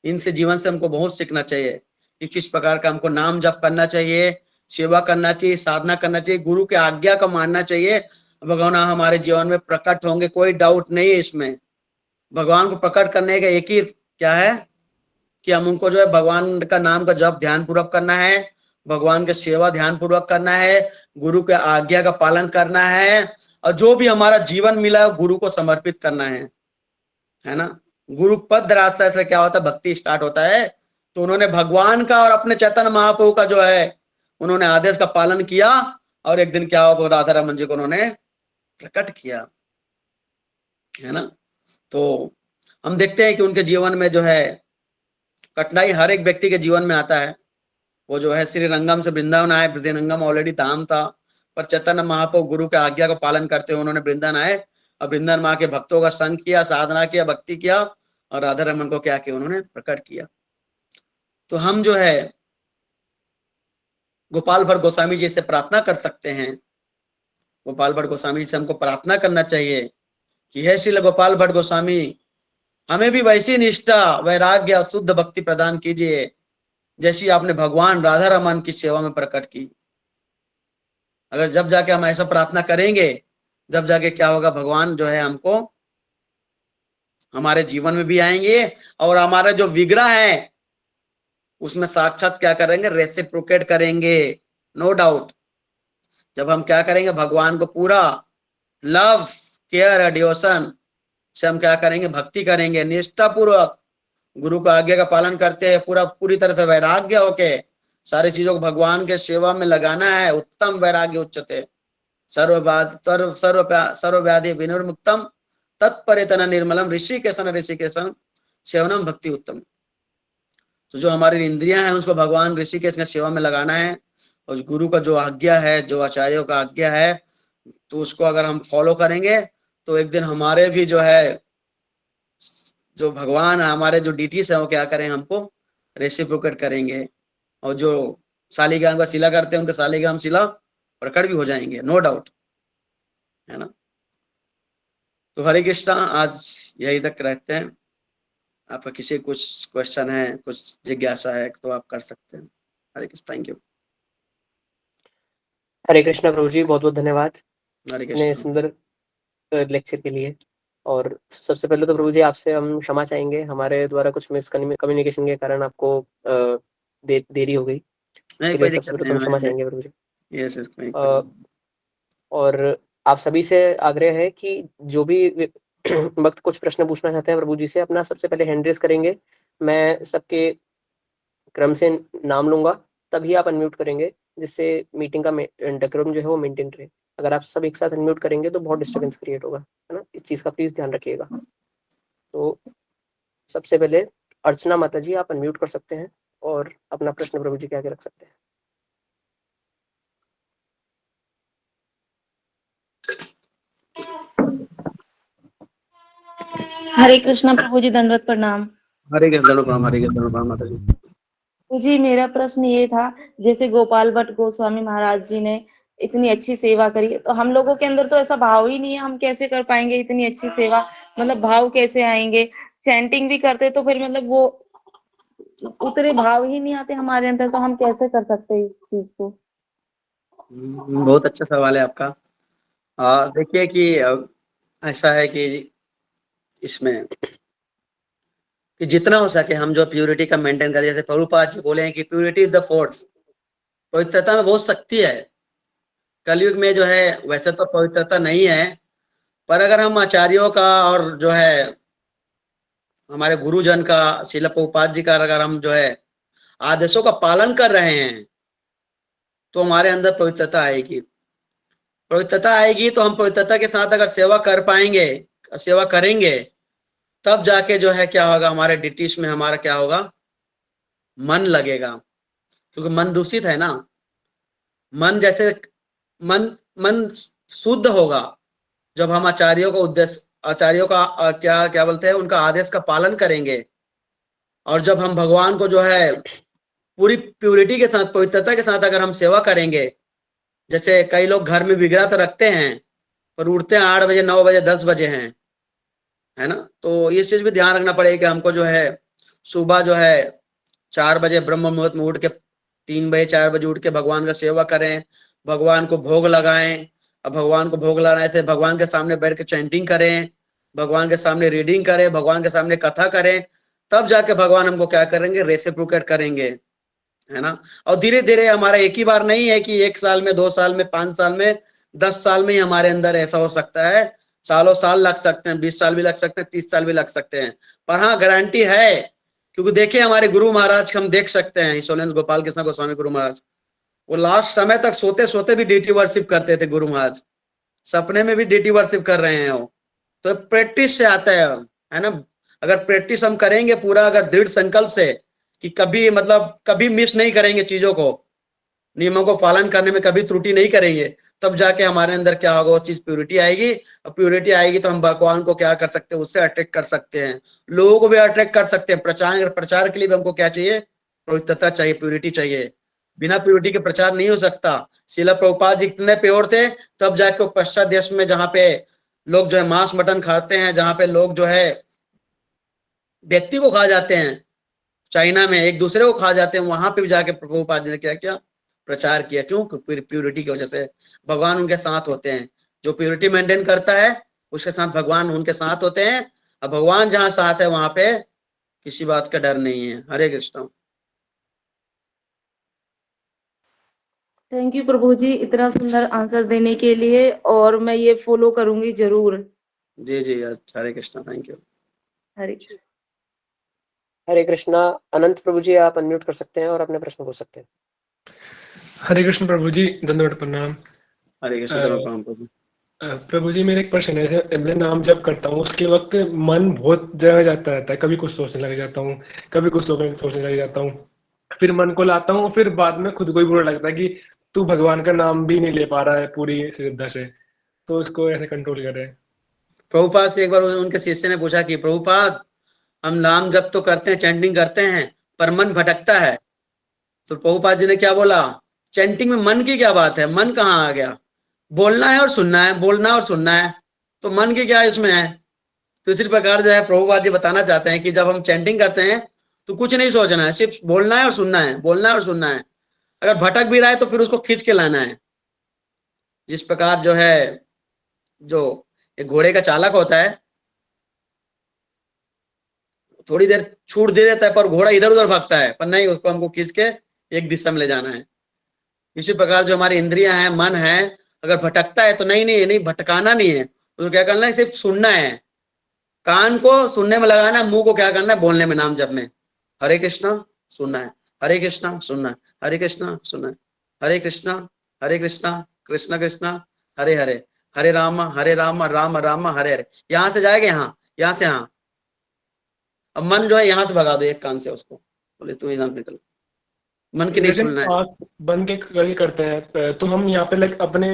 [SPEAKER 1] इनसे जीवन से हमको बहुत सीखना चाहिए कि किस प्रकार का हमको नाम जप करना चाहिए, सेवा करना चाहिए, साधना करना चाहिए, गुरु के आज्ञा को मानना चाहिए। भगवान हमारे जीवन में प्रकट होंगे, कोई डाउट नहीं है इसमें। भगवान को प्रकट करने का एक ही क्या है कि हम उनको जो है भगवान का नाम का जप ध्यान पूर्वक करना है, भगवान की सेवा ध्यान पूर्वक करना है, गुरु के आज्ञा का पालन करना है, और जो भी हमारा जीवन मिला है गुरु को समर्पित करना है ना। गुरु पद रास्ता से क्या होता है, भक्ति स्टार्ट होता है। तो उन्होंने भगवान का और अपने चैतन्य महाप्रभु का जो है उन्होंने आदेश का पालन किया और एक दिन क्या हुआ, राधा रमन जी को उन्होंने प्रकट किया, है ना। तो हम देखते हैं कि उनके जीवन में जो है कठिनाई हर एक व्यक्ति के जीवन में आता है। वो जो है श्री रंगम से वृंदावन आए, रंगम ऑलरेडी धाम था, पर चैतन्य महाप्रभु गुरु के आज्ञा को पालन करते हुए उन्होंने वृंदावन आए और वृंदावन माँ के भक्तों का संग किया, साधना किया, भक्ति किया और राधा रमन को क्या किया, उन्होंने प्रकट किया। तो हम जो है गोपाल भट्ट गोस्वामी जी से प्रार्थना कर सकते हैं, गोपाल भट्ट गोस्वामी जी से हमको प्रार्थना करना चाहिए कि हे श्रील गोपाल भट्ट गोस्वामी, हमें भी वैसी निष्ठा, वैराग्य, शुद्ध भक्ति प्रदान कीजिए जैसी आपने भगवान राधा रमन की सेवा में प्रकट की। अगर जब जाके हम ऐसा प्रार्थना करेंगे, जब जाके क्या होगा, भगवान जो है हमको हमारे जीवन में भी आएंगे और हमारा जो विग्रह है उसमें साक्षात क्या करेंगे, रेसिप्रोकेट करेंगे, नो डाउट। जब हम क्या करेंगे, भगवान को पूरा लव, केयर, डिवोशन से हम क्या करेंगे, भक्ति करेंगे, निष्ठा पूर्वक गुरु का आज्ञा का पालन करते हैं, पूरी तरह से वैराग्य होके सारी चीजों को भगवान के सेवा में लगाना है। उत्तम वैराग्य उच्चते सर्व व्याधि विनिर्मुक्तम तत्परितन निर्मलम ऋषिकेशन सेवनम भक्ति उत्तम। तो जो हमारी इंद्रियां हैं उसको भगवान ऋषिकेश की सेवा में लगाना है, और गुरु का जो आज्ञा है, जो आचार्यों का आज्ञा है, तो उसको अगर हम फॉलो करेंगे तो एक दिन हमारे भी जो है, जो भगवान हमारे जो डीटीज है वो क्या करेंगे, हमको रेसिप्रोकेट करेंगे, और जो शालिग्राम का शिला करते हैं उनके शालिग्राम शिला प्रकट भी हो जाएंगे, नो डाउट, है ना। तो हरे कृष्णा, आज यही तक रहते हैं। आपका किसी कुछ क्वेश्चन है, कुछ जिज्ञासा है तो आप कर सकते हैं। हरे कृष्ण, थैंक यू।
[SPEAKER 2] हरे कृष्णा प्रभु जी, बहुत बहुत धन्यवाद
[SPEAKER 1] हरे
[SPEAKER 2] इतने
[SPEAKER 1] कृष्ण।
[SPEAKER 2] सुंदर लेक्चर के लिए। और सबसे पहले तो प्रभु जी आपसे हम क्षमा चाहेंगे, हमारे द्वारा कुछ मिसकम्युनिकेशन के कारण आपको देरी हो गई,
[SPEAKER 1] नहीं,
[SPEAKER 2] इसके लिए
[SPEAKER 1] कोई
[SPEAKER 2] सबसे
[SPEAKER 1] दिक्कत
[SPEAKER 2] पहले तो हम क्षमा
[SPEAKER 1] नहीं,
[SPEAKER 2] चाहेंगे प्रभु जी।
[SPEAKER 1] यस यस,
[SPEAKER 2] और आप सभी से आग्रह है कि जो भी वक्त कुछ प्रश्न पूछना चाहते हैं प्रभु जी से, अपना सबसे पहले हैंड रेस करेंगे, मैं सबके क्रम से नाम लूंगा, तभी आप अनम्यूट करेंगे, जिससे मीटिंग का डेकोरम जो है वो मेंटेन रहे। अगर आप सब एक साथ अनम्यूट करेंगे तो बहुत डिस्टर्बेंस क्रिएट होगा, है ना, इस चीज़ का प्लीज़ ध्यान रखिएगा। तो सबसे पहले अर्चना माता जी, आप अनम्यूट कर सकते हैं और अपना प्रश्न प्रभु जी के आगे रख सकते हैं।
[SPEAKER 3] हरे कृष्णा प्रभु जी, दंडवत प्रणाम।
[SPEAKER 1] हरे कृष्ण प्रणाम, हरे कृष्ण प्रणाम माता जी।
[SPEAKER 3] जी, मेरा प्रश्न ये था, जैसे गोपाल भट्ट गोस्वामी महाराज जी ने इतनी अच्छी सेवा करी, तो हम लोगों के अंदर तो ऐसा भाव ही नहीं है, हम कैसे कर पाएंगे इतनी अच्छी सेवा, मतलब भाव कैसे आएंगे? चैंटिंग भी करते तो फिर मतलब वो उतने भाव ही नहीं आते हमारे अंदर, तो हम कैसे कर सकते हैं इस चीज को?
[SPEAKER 1] बहुत अच्छा सवाल है आपका। देखिए कि ऐसा है कि इसमें कि जितना हो सके हम जो प्यूरिटी का मेंटेन करें, जैसे प्रभुपाद जी बोले हैं कि प्यूरिटी इज द फोर्स, पवित्रता में बहुत शक्ति है। कलयुग में जो है वैसे तो पवित्रता नहीं है, पर अगर हम आचार्यों का और जो है हमारे गुरुजन का, शिला प्रभुपाद जी का अगर हम जो है आदेशों का पालन कर रहे हैं तो हमारे अंदर पवित्रता आएगी। पवित्रता आएगी तो हम पवित्रता के साथ अगर सेवा कर पाएंगे, सेवा करेंगे, तब जाके जो है क्या होगा, हमारे डिटीश में हमारा क्या होगा, मन लगेगा। क्योंकि मन दूषित है ना, मन जैसे मन मन शुद्ध होगा जब हम आचार्यों का उद्देश्य, आचार्यों का क्या क्या बोलते हैं, उनका आदेश का पालन करेंगे। और जब हम भगवान को जो है पूरी प्यूरिटी के साथ, पवित्रता के साथ अगर हम सेवा करेंगे, जैसे कई लोग घर में विग्रह तो रखते हैं पर उठते हैं 8 बजे, 9 बजे, 10 बजे हैं, है ना। तो ये चीज भी ध्यान रखना पड़ेगा कि हमको जो है सुबह जो है 4 बजे ब्रह्म मुहूर्त में उठ के, 3 बजे 4 बजे उठ के भगवान का सेवा करें, भगवान को भोग लगाएं। अब भगवान को भोग लगाने से भगवान के सामने बैठ के चैंटिंग करें, भगवान के सामने रीडिंग करें, भगवान के सामने कथा करें, तब जाके भगवान हमको क्या करेंगे, रेसिप्रोकेट करेंगे, है ना। और धीरे धीरे, हमारा एक ही बार नहीं है कि 1 साल में, 2 साल में, 5 साल में, 10 साल में ही हमारे अंदर ऐसा हो सकता है। सालों साल लग सकते हैं, 20 साल भी लग सकते हैं, 30 साल भी लग सकते हैं, पर हाँ गारंटी है। क्योंकि देखिए हमारे गुरु महाराज हम देख सकते हैं, ईश्वरेंद्र गोपाल कृष्ण गोस्वामी गुरु महाराज, वो लास्ट समय तक सोते सोते भी डीटी वर्शिप करते थे। गुरु महाराज सपने में भी डीटी वर्शिप कर रहे हैं वो। तो प्रैक्टिस से आता है ना। अगर प्रैक्टिस हम करेंगे पूरा, अगर दृढ़ संकल्प से कि कभी मतलब कभी मिस नहीं करेंगे चीजों को, नियमों को पालन करने में कभी त्रुटि नहीं करेंगे, तब जाके हमारे अंदर क्या होगा, वो चीज प्यूरिटी आएगी। और प्यूरिटी आएगी तो हम भगवान को क्या कर सकते हैं, उससे अट्रैक्ट कर सकते हैं, लोगों को भी अट्रैक्ट कर सकते हैं। प्रचार के लिए भी हमको क्या चाहिए, पवित्रता चाहिए, प्यूरिटी चाहिए। बिना प्यूरिटी के प्रचार नहीं हो सकता। शिला प्रभुपाद जी इतने प्योर थे, तब जाके पश्चात देश में जहाँ पे लोग जो है मांस मटन खाते हैं, जहाँ पे लोग जो है व्यक्ति को खा जाते हैं, चाइना में एक दूसरे को खा जाते हैं, वहां पे भी जाके प्रभुपाद जी ने क्या किया, प्रचार किया। क्यों? प्यूरिटी की वजह से। भगवान उनके साथ होते हैं, जो प्यूरिटी मेंटेन करता है उसके साथ भगवान उनके साथ होते हैं। अब भगवान जहां साथ है वहां पे किसी बात का डर नहीं है। हरे कृष्ण।
[SPEAKER 3] थैंक यू प्रभु जी इतना सुंदर आंसर देने के लिए, और मैं ये फॉलो करूंगी जरूर।
[SPEAKER 1] जी जी, हरे कृष्णा, थैंक यू।
[SPEAKER 3] हरे
[SPEAKER 2] हरे कृष्णा। अनंत प्रभु जी, आप अनम्यूट कर सकते हैं और अपने प्रश्न पूछ सकते हैं।
[SPEAKER 4] हरे कृष्ण प्रभु जी, दंडवत प्रणाम।
[SPEAKER 1] हरे कृष्ण, धर्म प्रणाम प्रभु।
[SPEAKER 4] प्रभु जी, मेरा एक प्रश्न है, जैसे मैं नाम जप करता हूँ उसके वक्त मन बहुत जगह जाता रहता है, कभी कुछ सोचने लग जाता हूँ, कभी कुछ सोचने लग जाता हूँ, फिर मन को लाता हूँ, फिर बाद में खुद को ही बुरा लगता है कि तू भगवान का नाम भी नहीं ले पा रहा है पूरी श्रद्धा से, तो इसको ऐसे कंट्रोल करें।
[SPEAKER 1] प्रभुपाद से एक बार उनके शिष्य ने पूछा कि प्रभुपाद, हम नाम जप तो करते हैं, चैंटिंग करते हैं, पर मन भटकता है। तो प्रभुपाद जी ने क्या बोला, चैंटिंग में मन की क्या बात है, मन कहाँ आ गया, बोलना है और सुनना है, बोलना और सुनना है, तो मन की क्या इसमें है। तो इसी प्रकार जो है प्रभुपाद जी बताना चाहते हैं कि जब हम चैंटिंग करते हैं तो कुछ नहीं सोचना है, सिर्फ बोलना है और सुनना है, बोलना है और सुनना है। अगर भटक भी रहा है तो फिर उसको खींच के लाना है। जिस प्रकार जो है, जो एक घोड़े का चालक होता है, थोड़ी देर छूट दे देता है पर घोड़ा इधर उधर भागता है, पर नहीं, उसको हमको खींच के एक दिशा में ले जाना है। इसी प्रकार जो हमारी इंद्रियां हैं, मन है, अगर भटकता है तो नहीं भटकाना नहीं है, तो क्या करना है, सिर्फ सुनना है। कान को सुनने में लगाना है, मुंह को क्या करना है, बोलने में, नाम जप में। हरे कृष्णा सुनना है, हरे कृष्णा सुनना है, हरे कृष्णा सुनना है, हरे कृष्णा कृष्णा कृष्णा हरे हरे, हरे राम राम राम हरे हरे। यहां से जाएगा यहाँ, यहाँ से यहाँ। अब मन जो है यहाँ से भगा दो एक कान से उसको, बोले तू यहाँ निकल, मन की नहीं
[SPEAKER 4] लेकिन
[SPEAKER 1] सुनना है।
[SPEAKER 4] आँख बंद के करके करते हैं तो हम यहाँ पे लाइक अपने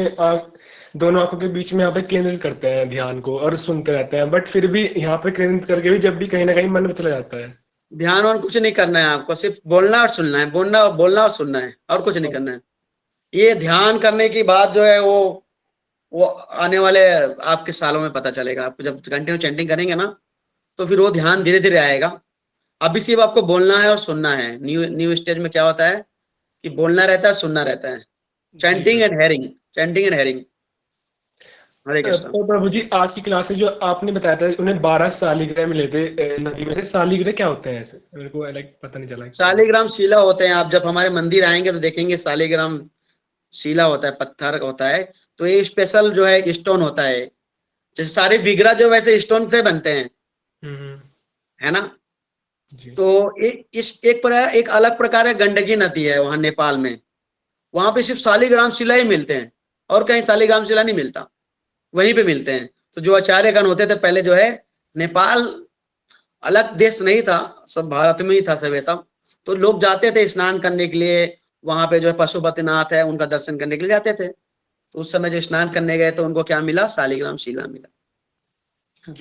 [SPEAKER 4] दोनों आंखों के बीच में यहाँ पे केंद्रित करते हैं ध्यान को और सुनते रहते हैं, बट फिर भी यहाँ पे केंद्रित करके भी जब भी कहीं ना कहीं मन में चला जाता है।
[SPEAKER 1] ध्यान और कुछ नहीं करना है आपको, सिर्फ बोलना और सुनना है, बोलना और सुनना है, और कुछ नहीं करना है। ये ध्यान करने की बात जो है वो आने वाले आपके सालों में पता चलेगा। आपको जब कंटिन्यू चैंटिंग करेंगे ना तो फिर वो ध्यान धीरे धीरे आएगा। अभी सिर्फ आपको बोलना है और सुनना है। न्यू स्टेज में क्या होता है कि बोलना रहता है, सुनना रहता है। Chanting and hearing, chanting and hearing. Hare Krishna.
[SPEAKER 4] तो प्रभु जी, आज की क्लास में जो आपने बताया था उन्हें 12 शालिग्राम मिले थे नदी में से, शालिग्राम क्या होते हैं ऐसे, मेरे को लाइक पता नहीं चला।
[SPEAKER 1] शालिग्राम शिला होते हैं। आप जब हमारे मंदिर आएंगे तो देखेंगे शालिग्राम शिला होता है, पत्थर होता है। तो ये स्पेशल जो है स्टोन होता है। जैसे सारे विग्रह जो वैसे स्टोन से बनते हैं, है ना।
[SPEAKER 4] जी।
[SPEAKER 1] तो एक अलग प्रकार का गंडकी नदी है वहां नेपाल में, वहां पे सिर्फ शालिग्राम शिला ही मिलते हैं, और कहीं शालिग्राम शिला नहीं मिलता, वहीं पे मिलते हैं। तो जो आचार्यगण होते थे पहले जो है, नेपाल अलग देश नहीं था, सब भारत में ही था सब, सब तो लोग जाते थे स्नान करने के लिए। वहां पे जो है पशुपतिनाथ है, उनका दर्शन करने के लिए जाते थे। तो उस समय जो स्नान करने गए तो उनको क्या मिला, शालिग्राम शिला मिला।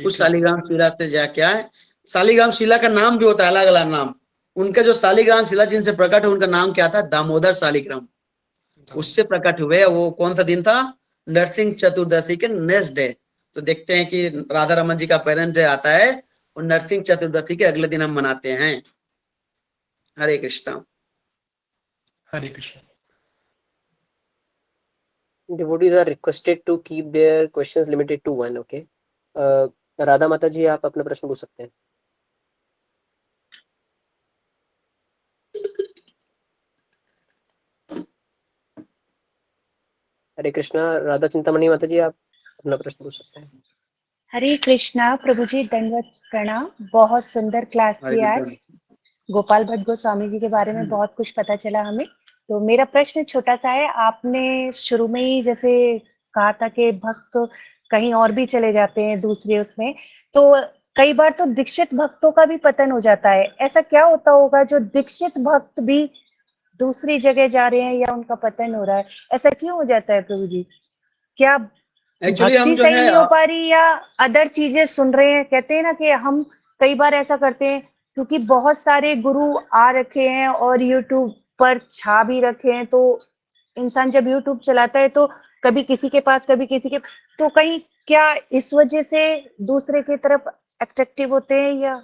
[SPEAKER 1] उस शालिग्राम शिला से जा क्या है, शालिग्राम शिला का नाम भी होता है, अलग अलग नाम। उनके जो शालिग्राम शिला जिनसे प्रकट हुए उनका नाम क्या था, दामोदर शालिग्राम। उससे प्रकट हुए। वो कौन सा दिन था, नरसिंह चतुर्दशी के नेक्स्ट डे। तो देखते हैं कि राधा रमन जी का पेरेंट डे आता है और नरसिंह चतुर्दशी के अगले दिन हम मनाते हैं। हरे कृष्णा।
[SPEAKER 4] हरे Krishna.
[SPEAKER 2] Devotees are requested to keep their questions limited to one. Okay. Radha माता जी, आप अपना प्रश्न पूछ सकते हैं। हरे कृष्णा। राधा चिंतामणि माता जी, आप अपना प्रश्न पूछ सकते हैं।
[SPEAKER 5] हरे कृष्णा प्रभु जी, दंडवत प्रणाम। बहुत सुंदर क्लास थी आज। गोपाल भट्ट गोस्वामी जी के बारे में बहुत कुछ पता चला हमें। तो मेरा प्रश्न छोटा सा है। आपने शुरू में ही जैसे कहा था कि भक्त कहीं और भी चले जाते हैं दूसरे उसमें, तो कई बार तो दीक्षित भक्तों का भी पतन हो जाता है। ऐसा क्या होता होगा जो दीक्षित भक्त भी दूसरी जगह जा रहे हैं या उनका पतन हो रहा है? ऐसा क्यों हो जाता है प्रभु जी? क्या
[SPEAKER 1] एक्चुअली हम
[SPEAKER 5] भक्ति
[SPEAKER 1] जो
[SPEAKER 5] सही
[SPEAKER 1] है
[SPEAKER 5] नहीं हो पा रही या अदर चीजें सुन रहे हैं? कहते हैं ना कि हम कई बार ऐसा करते हैं क्योंकि बहुत सारे गुरु आ रखे हैं और यूट्यूब पर छा भी रखे हैं, तो इंसान जब यूट्यूब चलाता है तो कभी किसी के पास कभी किसी के, तो कहीं क्या इस वजह से दूसरे की तरफ अट्रैक्टिव होते हैं या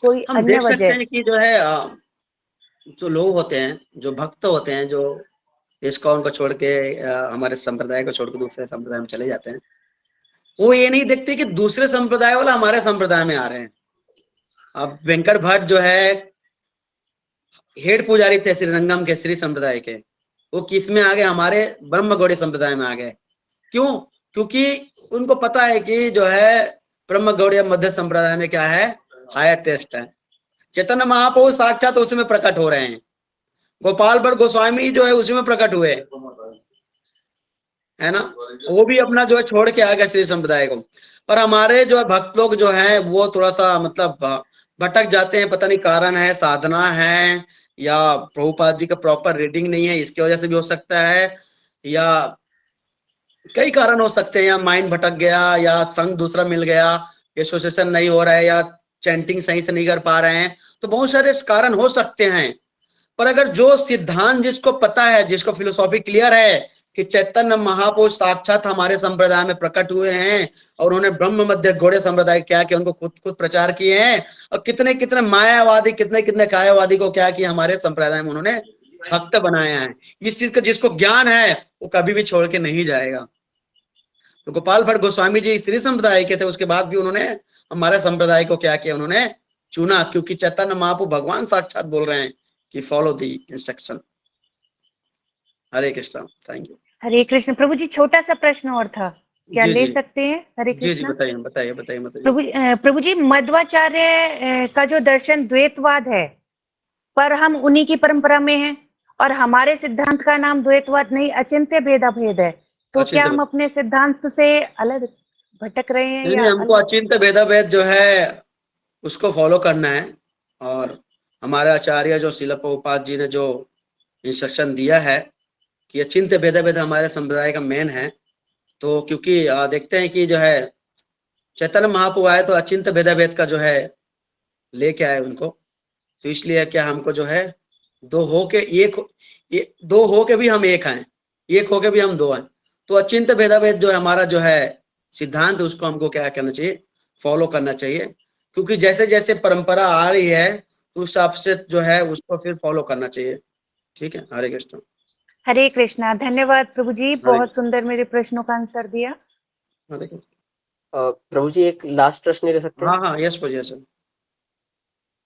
[SPEAKER 5] कोई
[SPEAKER 1] हम
[SPEAKER 5] अन्य
[SPEAKER 1] देख सकते
[SPEAKER 5] वजह?
[SPEAKER 1] हैं कि जो है जो लोग होते हैं, जो भक्त होते हैं, जो इस्कॉन को छोड़ के हमारे संप्रदाय को छोड़ के दूसरे संप्रदाय में चले जाते हैं, वो ये नहीं देखते कि दूसरे संप्रदाय वाला हमारे संप्रदाय में आ रहे हैं। अब वेंकट भट्ट जो है हेड पुजारी थे श्रीरंगम के श्री संप्रदाय के, वो किस में आ गए, हमारे ब्रह्म गौड़ी संप्रदाय में आ गए। क्यों? क्योंकि उनको पता है कि जो है ब्रह्म गौड़ी मध्य संप्रदाय में क्या है, हायर टेस्ट है। चैतन्य महाप्रभु साक्षात उसी में प्रकट हो रहे हैं, गोपाल भट्ट गोस्वामी जो है उसी में प्रकट हुए, है ना, वो भी अपना जो है छोड़ के आ गए श्री संप्रदाय को। पर हमारे जो है भक्त लोग जो है वो थोड़ा सा मतलब भटक जाते हैं, पता नहीं कारण है, साधना है, या प्रभुपाद जी का प्रॉपर रीडिंग नहीं है, इसकी वजह से भी हो सकता है, या कई कारण हो सकते हैं, या माइंड भटक गया, या संग दूसरा मिल गया, एसोसिएशन नहीं हो रहा है, या चैंटिंग सही से नहीं कर पा रहे हैं, तो बहुत सारे कारण हो सकते हैं। पर अगर जो सिद्धांत जिसको पता है, जिसको फिलोसॉफी क्लियर है कि चैतन्य महापुरुष साक्षात हमारे संप्रदाय में प्रकट हुए हैं और उन्होंने ब्रह्म मध्य गौड़ीय संप्रदाय क्या किया, उनको खुद प्रचार किए हैं, और कितने कितने मायावादी, कितने कितने कायावादी को क्या किया, हमारे संप्रदाय में उन्होंने भक्त बनाया है। इस चीज का जिसको ज्ञान है वो कभी भी छोड़ के नहीं जाएगा। तो गोपाल भट्ट गोस्वामी जी श्री संप्रदाय के थे, उसके बाद भी उन्होंने हमारे संप्रदाय को क्या किया, उन्होंने चुना, क्योंकि चैतन्य महाप्रभु भगवान साक्षात बोल रहे हैं कि follow the instruction. Hare Krishna, thank you.
[SPEAKER 5] Hare Krishna. प्रभु जी छोटा सा प्रश्न और था, क्या
[SPEAKER 1] जी,
[SPEAKER 5] ले
[SPEAKER 1] जी।
[SPEAKER 5] सकते हैं? हरे
[SPEAKER 1] जी जी
[SPEAKER 5] कृष्ण।
[SPEAKER 1] बताइए बताइए बताइए बताइए।
[SPEAKER 5] प्रभु जी मध्वाचार्य का जो दर्शन द्वैतवाद है, पर हम उन्हीं की परंपरा में हैं, और हमारे सिद्धांत का नाम द्वैतवाद नहीं अचिंत्य भेदाभेद है, तो क्या हम अपने सिद्धांत से अलग भटक रहे हैं या
[SPEAKER 1] हमको
[SPEAKER 5] अलग?
[SPEAKER 1] अचिंत्य भेदाभेद जो है उसको फॉलो करना है, और हमारे आचार्य जो शिला प्रभुपाद जी ने जो इंस्ट्रक्शन दिया है कि अचिंत्य भेदाभेद हमारे संप्रदाय का मेन है। तो क्योंकि देखते हैं कि जो है चैतन्य महाप्रभु आए तो अचिंत्य भेदाभेद का जो है लेके आए उनको, तो इसलिए क्या हमको जो है दो हो के दो हो के भी हम एक हैं, एक हो के भी हम दो हैं। तो अचिंत्य भेदाभेद जो है हमारा जो है सिद्धांत, उसको हमको क्या करना चाहिए, फॉलो करना चाहिए, क्योंकि जैसे जैसे परंपरा आ रही है उस हिसाब से जो है उसको फिर फॉलो करना चाहिए। ठीक है, हरे कृष्ण।
[SPEAKER 5] हरे कृष्णा। धन्यवाद प्रभु जी, बहुत सुंदर मेरे प्रश्नों का आंसर दिया।
[SPEAKER 1] हरे कृष्ण।
[SPEAKER 2] प्रभु जी एक लास्ट प्रश्न ले सकते हैं?
[SPEAKER 1] हाँ हाँ, यस प्रभु सर।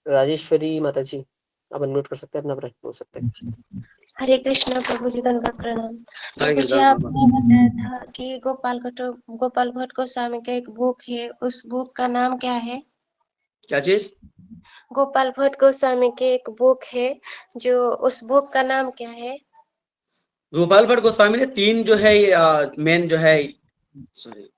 [SPEAKER 2] राजेश्वरी माता जी, आप अनम्यूट कर सकते हैं, अपना प्रश्न पूछ सकते हैं।
[SPEAKER 6] हरे कृष्णा प्रभु जी, दंडवत प्रणाम।
[SPEAKER 1] हरे
[SPEAKER 6] प्रभु जी
[SPEAKER 1] कृष्ण।
[SPEAKER 6] आपने बताया था कि गोपाल भट्ट गोस्वामी का एक बुक है, उस बुक का नाम क्या है?
[SPEAKER 1] क्या चीज?
[SPEAKER 6] गोपाल भट्ट गोस्वामी के एक बुक है, जो उस बुक का नाम क्या है?
[SPEAKER 1] गोपाल भट्ट गोस्वामी ने तीन जो है मेन जो है, सॉरी,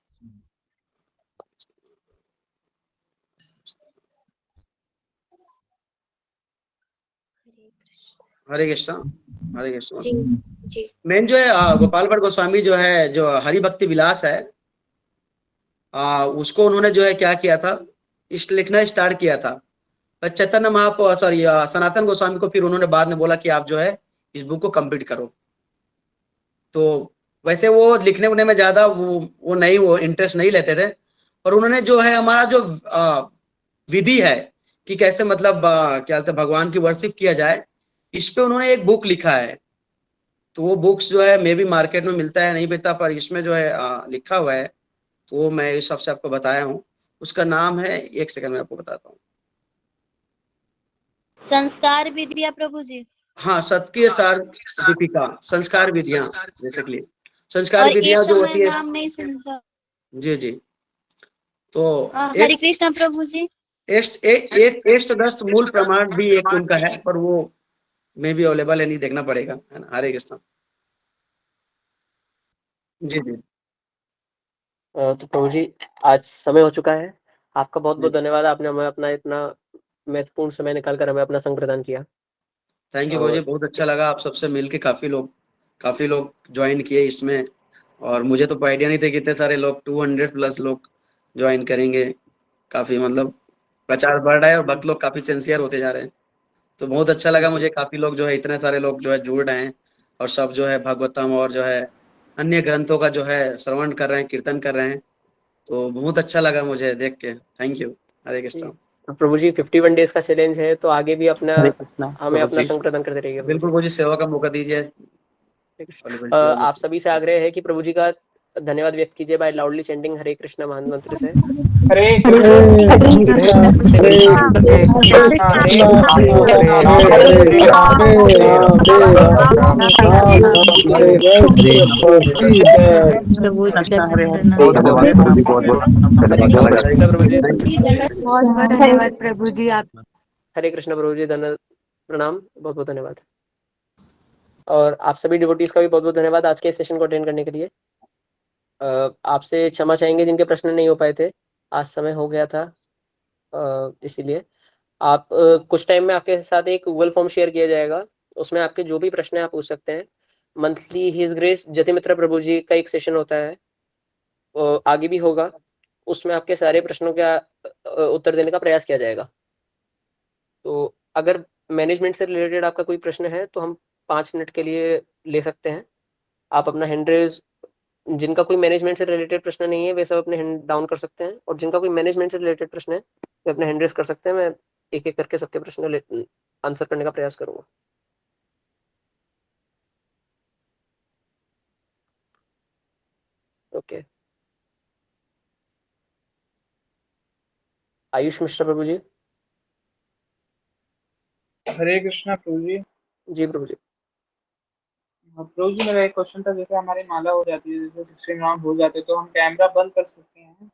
[SPEAKER 1] हरे कृष्ण, हरे कृष्ण।
[SPEAKER 6] जी जी।
[SPEAKER 1] मेन जो है गोपाल भट्ट गोस्वामी जो है, जो हरि भक्ति विलास है, उसको उन्होंने जो है क्या किया था, इस लिखना स्टार्ट किया था। चैतन्य महाप्रभु सॉरी सनातन गोस्वामी को फिर उन्होंने बाद में बोला कि आप जो है इस बुक को कंप्लीट करो। तो वैसे वो लिखने उड़ने में ज्यादा वो इंटरेस्ट नहीं लेते थे, पर उन्होंने जो है हमारा जो विधि है कि कैसे मतलब क्या कहते हैं भगवान की वर्शिप किया जाए, इस पे उन्होंने एक बुक लिखा है। तो वो बुक्स जो है मे भी मार्केट में मिलता है नहीं मिलता, पर इसमें जो है लिखा हुआ है, तो वो मैं इस हिसाब से आपको बताया हूँ। उसका नाम है, एक सेकंड में आपको बताता हूँ।
[SPEAKER 7] संस्कार विद्या प्रभु जी।
[SPEAKER 1] हाँ, सत्य सार दीपिका, संस्कार विधियां बेसिकली, संस्कार
[SPEAKER 7] और
[SPEAKER 1] विधियां
[SPEAKER 7] इस
[SPEAKER 1] जो
[SPEAKER 7] समय
[SPEAKER 1] होती है।
[SPEAKER 7] नाम नहीं सुनता।
[SPEAKER 1] जी जी। तो
[SPEAKER 7] हरे कृष्ण प्रभु जी।
[SPEAKER 1] एक दस्त मूल प्रमाण भी एक उनका है, पर वो मे भी अवेलेबल है, नहीं देखना पड़ेगा, है ना। हरे कृष्ण। जी जी।
[SPEAKER 2] तो प्रभु जी आज समय हो चुका है, आपका बहुत बहुत धन्यवाद, आपने हमें अपना इतना महत्वपूर्ण समय निकालकर हमें अपना संग प्रदान किया।
[SPEAKER 1] थैंक यू भाई, बहुत अच्छा लगा आप सबसे मिलके, काफी लोग ज्वाइन किए इसमें, और मुझे तो आइडिया नहीं थे कि इतने सारे लोग 200 प्लस लोग ज्वाइन करेंगे। काफी मतलब प्रचार बढ़ रहा है और भक्त लोग काफी सिंसियर होते जा रहे हैं, तो बहुत अच्छा लगा मुझे। काफी लोग जो है, इतने सारे लोग जो है जुड़ रहे हैं, और सब जो है भागवतम और जो है अन्य ग्रंथों का जो है श्रवण कर रहे हैं, कीर्तन कर रहे हैं, तो बहुत अच्छा लगा मुझे देख के। Thank you. Hare Krishna.
[SPEAKER 2] Prabhu ji 51 days का चैलेंज है, तो आगे भी अपना हमें अपना संग प्रदान करते रहिएगा।
[SPEAKER 1] बिल्कुल मुझे सेवा का मौका दीजिए।
[SPEAKER 2] आप सभी से आग्रह है कि प्रभु जी का धन्यवाद व्यक्त कीजिए बाय लाउडली चेंटिंग हरे कृष्णा महामंत्र से।
[SPEAKER 4] हरे
[SPEAKER 8] बहुत धन्यवाद प्रभु जी। आप
[SPEAKER 2] हरे कृष्णा प्रभु जी, धन्यवाद, प्रणाम, बहुत बहुत धन्यवाद। और आप सभी डिवोटीज का भी बहुत बहुत धन्यवाद आज के सेशन को अटेंड करने के लिए। आपसे क्षमा चाहेंगे जिनके प्रश्न नहीं हो पाए थे, आज समय हो गया था, इसीलिए आप कुछ टाइम में आपके साथ एक गूगल फॉर्म शेयर किया जाएगा, उसमें आपके जो भी प्रश्न है आप पूछ सकते हैं। मंथली हिज ग्रेस जतिमित्रा प्रभु जी का एक सेशन होता है, आगे भी होगा, उसमें आपके सारे प्रश्नों का उत्तर देने का प्रयास किया जाएगा। तो अगर मैनेजमेंट से रिलेटेड आपका कोई प्रश्न है तो हम 5 मिनट के लिए ले सकते हैं। आप अपना हैंड रेज, जिनका कोई मैनेजमेंट से रिलेटेड प्रश्न नहीं है वे सब अपने हैंड डाउन कर सकते हैं, और जिनका कोई मैनेजमेंट से रिलेटेड प्रश्न है वे अपने हैंड रेज कर सकते हैं। मैं एक एक करके सबके प्रश्न आंसर करने का प्रयास करूंगा। ओके, आयुष मिश्रा प्रभु जी।
[SPEAKER 9] हरे कृष्णा प्रभु जी।
[SPEAKER 2] जी प्रभु जी।
[SPEAKER 9] प्रभु जी मेरा एक क्वेश्चन था, जैसे हमारी माला हो जाती है, जैसे 16 राउंड हो जाते हैं, तो हम कैमरा बंद कर सकते हैं?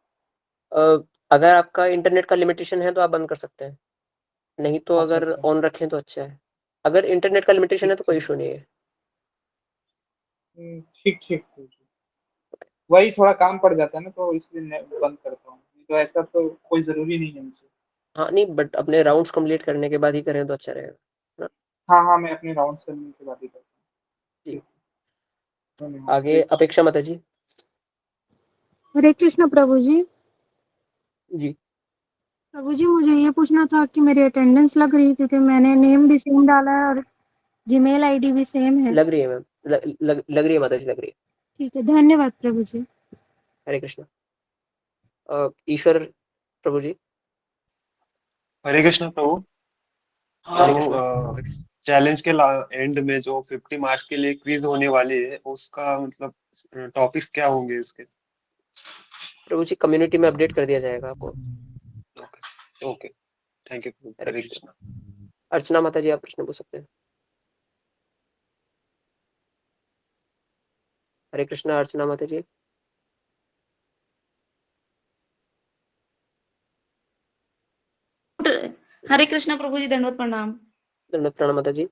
[SPEAKER 2] अगर आपका इंटरनेट का लिमिटेशन है तो आप बंद कर सकते हैं, नहीं तो
[SPEAKER 9] अच्छा,
[SPEAKER 2] अगर
[SPEAKER 9] अच्छा।
[SPEAKER 2] ऑन रखें तो अच्छा है। अगर इंटरनेट का लिमिटेशन है तो कोई इशू नहीं है।
[SPEAKER 9] ठीक ठीक प्रभु जी। वही थोड़ा काम पड़ जाता है ना, तो इसलिए मैं बंद करता हूँ, तो ऐसा तो कोई जरूरी नहीं है मुझे।
[SPEAKER 2] हाँ नहीं, बट अपने राउंड्स कंप्लीट करने के बाद ही करें तो अच्छा रहेगा।
[SPEAKER 9] हाँ हाँ, मैं अपने राउंड्स करने के बाद ही करता हूँ।
[SPEAKER 2] जी।
[SPEAKER 9] धन्यवाद।
[SPEAKER 2] आगे अपेक्षा माता जी।
[SPEAKER 8] हरे कृष्ण प्रभु जी।
[SPEAKER 2] जी
[SPEAKER 8] प्रभु जी मुझे ये पूछना था कि मेरी अटेंडेंस लग रही है, क्योंकि मैंने नेम भी सेम डाला है और जीमेल आईडी भी सेम है।
[SPEAKER 2] लग रही है मैम, लग रही है माता जी, लग रही है।
[SPEAKER 8] ठीक है, धन्यवाद प्रभु जी।
[SPEAKER 2] हरे कृष्ण। ईश्वर प्रभु जी।
[SPEAKER 10] हरे कृष्ण प्रभु।
[SPEAKER 2] हरे कृष्ण।
[SPEAKER 10] चैलेंज के एंड में जो 50 मार्क्स के लिए क्विज होने वाली है, उसका मतलब टॉपिक्स क्या होंगे इसके?
[SPEAKER 2] प्रभु जी कम्युनिटी में अपडेट कर दिया जाएगा आपको।
[SPEAKER 10] Okay, thank you.
[SPEAKER 2] Hare Krishna. Archana माता जी, आप प्रश्न पूछ सकते हैं। हरे कृष्ण, अर्चना माता जी।
[SPEAKER 3] हरे कृष्णा प्रभु जी, दंडवत प्रणाम।
[SPEAKER 2] दंडवत प्रणाम माता जी।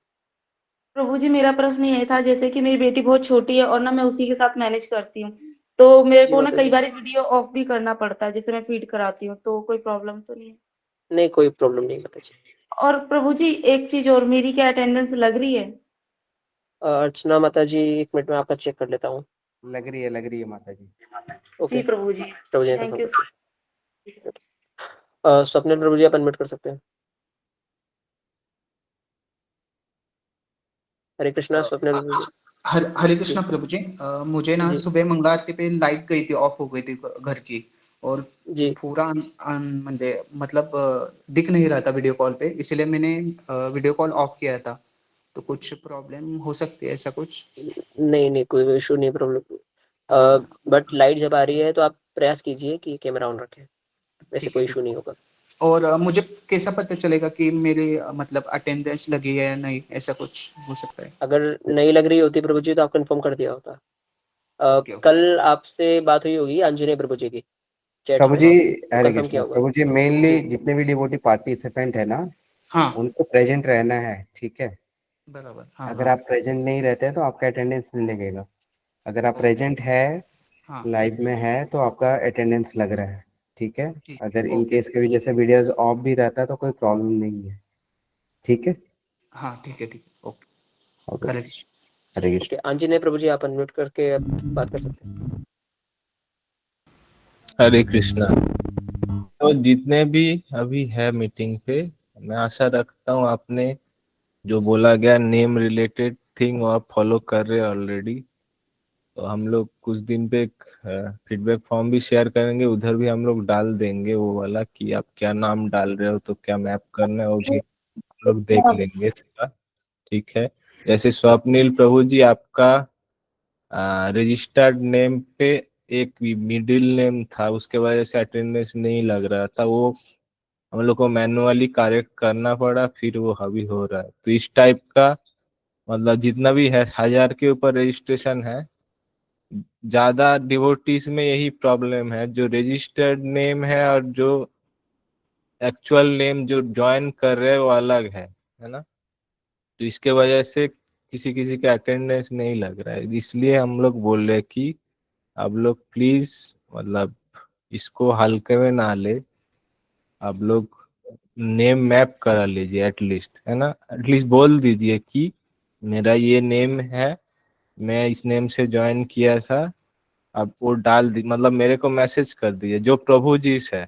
[SPEAKER 3] प्रभु जी मेरा प्रश्न ये था, जैसे कि मेरी बेटी बहुत छोटी है और ना मैं उसी के साथ मैनेज करती हूँ, तो मेरे
[SPEAKER 2] जी
[SPEAKER 3] को ना
[SPEAKER 2] माता
[SPEAKER 3] कई
[SPEAKER 2] जी।
[SPEAKER 3] बार वीडियो ऑफ भी करना पड़ता है, जैसे मैं फीड कराती हूँ, तो कोई प्रॉब्लम तो नहीं है?
[SPEAKER 2] नहीं, कोई प्रॉब्लम नहीं माता जी।
[SPEAKER 3] और प्रभु जी एक चीज और, मेरी क्या अटेंडेंस लग रही है?
[SPEAKER 2] अर्चना माता जी, 1 मिनट में आपका चेक कर लेता हूँ।
[SPEAKER 11] लग रही है माता जी।
[SPEAKER 2] ओके
[SPEAKER 3] जी प्रभु जी,
[SPEAKER 2] प्रभु जी,
[SPEAKER 3] थैंक यू।
[SPEAKER 2] स्वप्निल प्रभु जी, आप अनम्यूट कर सकते हैं। हरे कृष्णा, स्वप्निल प्रभु जी।
[SPEAKER 12] हरे कृष्णा प्रभु जी। मुझे ना
[SPEAKER 2] जी।
[SPEAKER 12] सुबह मंगला आरती पे लाइट गई थी, ऑफ हो गई थी घर की, और
[SPEAKER 2] जी
[SPEAKER 12] पूरा मतलब दिख नहीं रहा था वीडियो कॉल पे, इसलिए मैंने वीडियो कॉल ऑफ किया था। तो कुछ प्रॉब्लम हो सकती है ऐसा कुछ?
[SPEAKER 2] नहीं, कोई इशू नहीं, प्रॉब्लम। बट लाइट जब आ रही है तो आप प्रयास कीजिए कि कैमरा ऑन रखें, वैसे कोई इशू नहीं होगा।
[SPEAKER 12] और मुझे कैसा पता चलेगा कि मेरी मतलब अटेंडेंस लगी है या नहीं, ऐसा कुछ हो सकता है?
[SPEAKER 2] अगर नहीं लग रही होती प्रभु जी तो आप कंफर्म कर दिया होता। कल आपसे बात हुई होगी आंजनेय प्रभु जी की चैट्स
[SPEAKER 11] प्रभु
[SPEAKER 2] में,
[SPEAKER 11] जी
[SPEAKER 2] तो
[SPEAKER 11] हरे
[SPEAKER 2] कंफर्म किया
[SPEAKER 11] कृष्ण।
[SPEAKER 2] होगा।
[SPEAKER 11] प्रभु जी मेनली जितने भी डिवोटी पार्टिसिपेंट है ना,
[SPEAKER 12] हाँ
[SPEAKER 11] उनको प्रेजेंट रहना है, ठीक है?
[SPEAKER 12] बराबर। हाँ
[SPEAKER 11] अगर
[SPEAKER 12] हाँ
[SPEAKER 11] आप प्रेजेंट नहीं रहते हैं तो आपका अटेंडेंस नहीं लगेगा। अगर आप प्रेजेंट है,
[SPEAKER 12] हाँ
[SPEAKER 11] लाइव में है, तो आपका अटेंडेंस लग रहा है, ठीक है?
[SPEAKER 12] ठीक।
[SPEAKER 11] अगर इन केस के वजह से वीडियोस ऑफ भी रहता है तो कोई प्रॉब्लम नहीं है, ठीक है?
[SPEAKER 12] हाँ ठीक है, ठीक। ओके,
[SPEAKER 11] ओके,
[SPEAKER 12] हरे कृष्ण।
[SPEAKER 11] हरे कृष्ण।
[SPEAKER 2] ओके, आंजनेय प्रभु जी, आप अनम्यूट करके अब बात कर सकते हैं।
[SPEAKER 13] हरे कृष्णा। तो जितने भी अभी है मीटिंग पे, मैं आशा रखता हूँ आपने जो बोला गया नेम रिलेटेड थिंग और फॉलो कर रहे हैं ऑलरेडी। तो हम लोग कुछ दिन पे एक फीडबैक फॉर्म भी शेयर करेंगे, उधर भी हम लोग डाल देंगे वो वाला कि आप क्या नाम डाल रहे हो, तो क्या मैप करना है वो भी हम लोग देख लेंगे इसका, ठीक है? जैसे स्वप्निल प्रभु जी, आपका रजिस्टर्ड नेम पे एक मिडिल नेम था, उसके वजह से अटेंडेंस नहीं लग रहा था, वो हम लोग को मैनुअली करेक्ट करना पड़ा, फिर वो अभी हो रहा है। तो इस टाइप का मतलब जितना भी है 1000 के ऊपर रजिस्ट्रेशन है, ज्यादा डिवोटीज में यही प्रॉब्लम है, जो रजिस्टर्ड नेम है और जो एक्चुअल नेम जो ज्वाइन कर रहे हैं वो अलग है ना। तो इसके वजह से किसी किसी का अटेंडेंस नहीं लग रहा है, इसलिए हम लोग बोल रहे हैं कि आप लोग प्लीज मतलब इसको हल्के में ना ले, आप लोग नेम मैप करा लीजिए एटलीस्ट, है ना। एटलीस्ट बोल दीजिए कि मेरा ये नेम है, मैं इस नेम से ज्वाइन किया था। आप वो डाल दी, मतलब मेरे को मैसेज कर दीजिए। जो प्रभु जी है,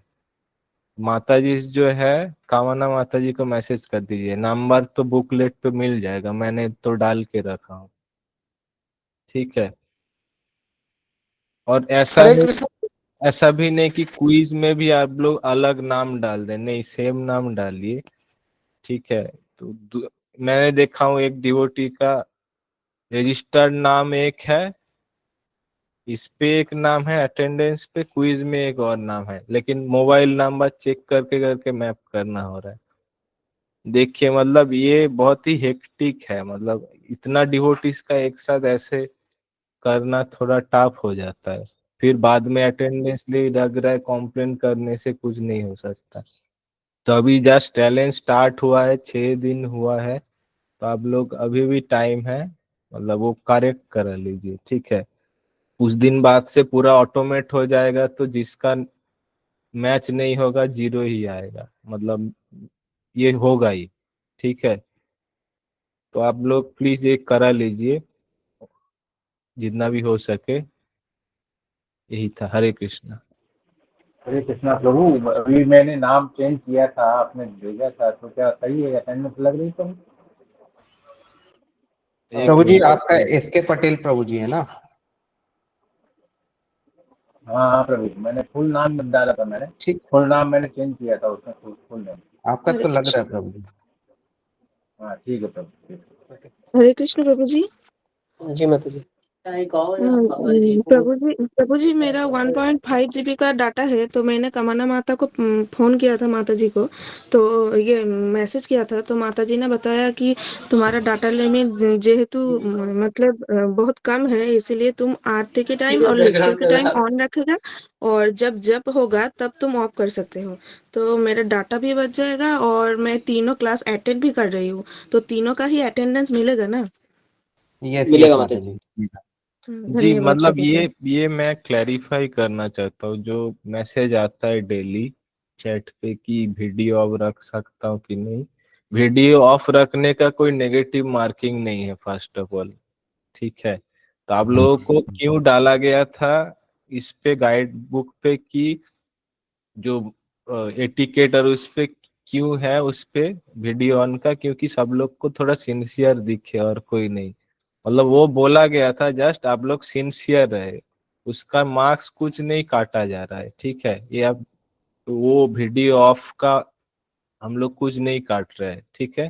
[SPEAKER 13] माता जी जो है कामना माता जी को मैसेज कर दीजिए। नंबर तो बुकलेट पे मिल जाएगा, मैंने तो डाल के रखा हूँ, ठीक है। और
[SPEAKER 14] हरे कृष्ण।
[SPEAKER 13] ऐसा भी नहीं कि क्विज में भी आप लोग अलग नाम डाल दें, नहीं सेम नाम डालिए, ठीक है। तो मैंने देखा हूँ एक डिवोटी का रजिस्टर्ड नाम एक है, इस पे एक नाम है, अटेंडेंस पे क्विज में एक और नाम है, लेकिन मोबाइल नंबर चेक करके करके मैप करना हो रहा है। देखिए मतलब ये बहुत ही हेक्टिक है, मतलब इतना डिवोटीज का एक साथ ऐसे करना थोड़ा टफ हो जाता है, फिर बाद में अटेंडेंस ले लग रहा है, कॉम्प्लेन करने से कुछ नहीं हो सकता। तो अभी जस्ट टैलेंट स्टार्ट हुआ है, 6 दिन हुआ है, तो आप लोग अभी भी टाइम है, मतलब वो करेक्ट करा लीजिए, ठीक है। उस दिन बाद से पूरा ऑटोमेट हो जाएगा, तो जिसका मैच नहीं होगा 0 ही आएगा, मतलब ये होगा ही, ठीक है। तो आप लोग प्लीज ये करा लीजिए जितना भी हो सके, यही था। हरे कृष्णा।
[SPEAKER 15] हरे कृष्णा प्रभु, अभी मैंने नाम चेंज किया था, आपने भेजा था, तो क्या सही है, अटेंडेंस लग रही प्रभु?
[SPEAKER 11] प्रभु जी आपका एसके पटेल प्रभु जी है ना?
[SPEAKER 15] हाँ हाँ प्रभु, मैंने फुल नाम डाला था, मैंने
[SPEAKER 11] ठीक,
[SPEAKER 15] फुल नाम मैंने चेंज किया था उसमें, फुल नेम
[SPEAKER 11] आपका तो लग रहा है प्रभु जी।
[SPEAKER 15] हाँ ठीक है प्रभु।
[SPEAKER 16] हरे कृष्ण प्रभु जी।
[SPEAKER 2] जी माता जी।
[SPEAKER 16] प्रभु जी मेरा 1.5 GB का डाटा है, तो मैंने कमाना माता को फोन किया था, माता जी को, तो ये मैसेज किया था, तो माता जी ने बताया कि तुम्हारा डाटा लिमिट जेहेतु मतलब बहुत कम है, इसीलिए तुम आरती के टाइम और लेक्चर के टाइम ऑन रखेगा, और जब जब होगा तब तुम ऑफ कर सकते हो। तो मेरा डाटा भी बच जाएगा, और मैं तीनों क्लास अटेंड भी कर रही हूँ, तो तीनों का ही अटेंडेंस मिलेगा ना?
[SPEAKER 11] यस
[SPEAKER 2] मिलेगा
[SPEAKER 11] यस
[SPEAKER 2] माता
[SPEAKER 11] माता
[SPEAKER 2] जी।
[SPEAKER 11] जी।
[SPEAKER 13] जी
[SPEAKER 16] धन्यवाद
[SPEAKER 13] मतलब
[SPEAKER 16] सभी को।
[SPEAKER 13] ये मैं क्लैरिफाई करना चाहता हूँ, जो मैसेज आता है डेली चैट पे कि वीडियो ऑफ रख सकता हूँ कि नहीं, वीडियो ऑफ रखने का कोई नेगेटिव मार्किंग नहीं है फर्स्ट ऑफ ऑल, ठीक है। तो आप लोगों को क्यों डाला गया था इस पे गाइड बुक पे कि जो एटिकेट और उस पे क्यों है उस पे वीडियो ऑन का, क्योंकि सब लोग को थोड़ा सिंसियर दिखे और कोई नहीं, मतलब वो बोला गया था, जस्ट आप लोग सिंसियर रहे, उसका मार्क्स कुछ नहीं काटा जा रहा है, ठीक है। ये अब वो वीडियो ऑफ का हम लोग कुछ नहीं काट रहे हैं, ठीक है।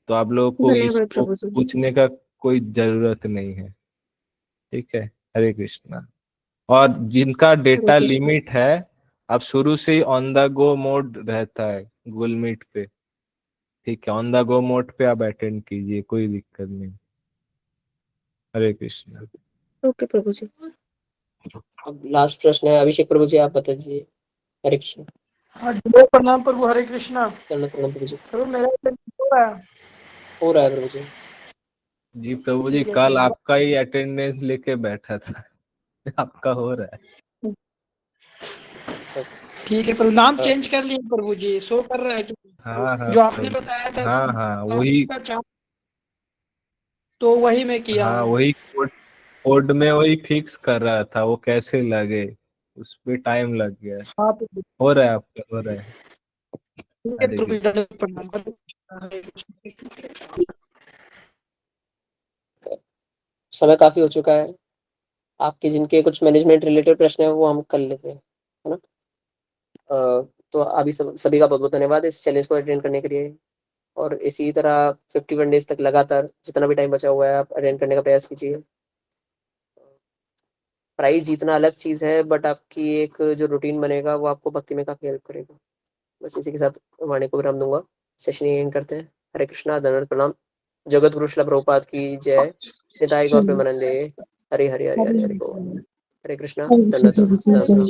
[SPEAKER 13] तो आप लोगों को
[SPEAKER 16] धन्यवाद
[SPEAKER 13] इसको
[SPEAKER 16] प्रभु जी।
[SPEAKER 13] पूछने का कोई जरूरत नहीं है, ठीक है। हरे कृष्णा। और जिनका
[SPEAKER 16] हरे
[SPEAKER 13] डेटा
[SPEAKER 16] कृष्ण।
[SPEAKER 13] लिमिट है, अब शुरू से ही ऑन द गो मोड रहता है गूगल मीट पे, ठीक है। ऑन द गो मोड पे आप अटेंड कीजिए, कोई दिक्कत नहीं। हरे कृष्णा।
[SPEAKER 16] ओके प्रभु जी।
[SPEAKER 2] अब लास्ट प्रश्न है, अभिषेक प्रभु जी आप बता दीजिए। हरे कृष्ण।
[SPEAKER 14] हाँ जी, प्रणाम प्रभु। हरे कृष्णा।
[SPEAKER 2] प्रणाम प्रभु जी।
[SPEAKER 14] प्रभु मेरा attendance हो रहा है?
[SPEAKER 2] हो रहा है प्रभु जी।
[SPEAKER 13] जी प्रभु जी,
[SPEAKER 14] ठीक है
[SPEAKER 13] कल
[SPEAKER 14] प्रभु।
[SPEAKER 13] आपका ही अटेंडेंस लेके बैठा था आपका हो रहा है।
[SPEAKER 14] ठीक है प्रभु, नाम चेंज कर लिए प्रभु जी, शो कर रहा है कि
[SPEAKER 13] हाँ हाँ
[SPEAKER 14] जो आपने
[SPEAKER 13] प्रभु,
[SPEAKER 14] बताया था
[SPEAKER 13] हाँ हाँ
[SPEAKER 14] तो
[SPEAKER 13] वही,
[SPEAKER 14] आपका तो वही मैं किया
[SPEAKER 13] हाँ
[SPEAKER 14] हूँ।
[SPEAKER 13] वही कोड में वही फिक्स कर रहा था, वो कैसे लगे उस पे टाइम लग गया।
[SPEAKER 14] हाँ प्रभु।
[SPEAKER 13] हो रहा है आपका, हो रहा है।
[SPEAKER 14] ठीक है
[SPEAKER 13] हरे
[SPEAKER 14] प्रभु जी,
[SPEAKER 13] कृष्ण।
[SPEAKER 14] प्रणाम। हरे कृष्ण।
[SPEAKER 2] समय काफी हो चुका है, आपके जिनके कुछ मैनेजमेंट रिलेटेड प्रश्न है वो हम कर लेते हैं, है ना। तो अभी सभी का बहुत बहुत धन्यवाद इस चैलेंज को अटेंड करने के लिए, और इसी तरह 51 डेज तक लगातार जितना भी टाइम बचा हुआ है आप अटेंड करने का प्रयास कीजिए। प्राइज जीतना अलग चीज है, बट आपकी एक जो रूटीन बनेगा वो आपको भक्ति में काफी हेल्प करेगा। बस इसी के साथ वाणी को विराम दूंगा, सेशन एंड करते हैं। हरे कृष्णा, धन्यवाद, प्रणाम। जगत गुरु श्रील प्रभुपाद की जय। निताई गौर प्रेमानंदे। हरे हरे हरे हरे हरे बोल। हरे कृष्णा, धन्यवाद।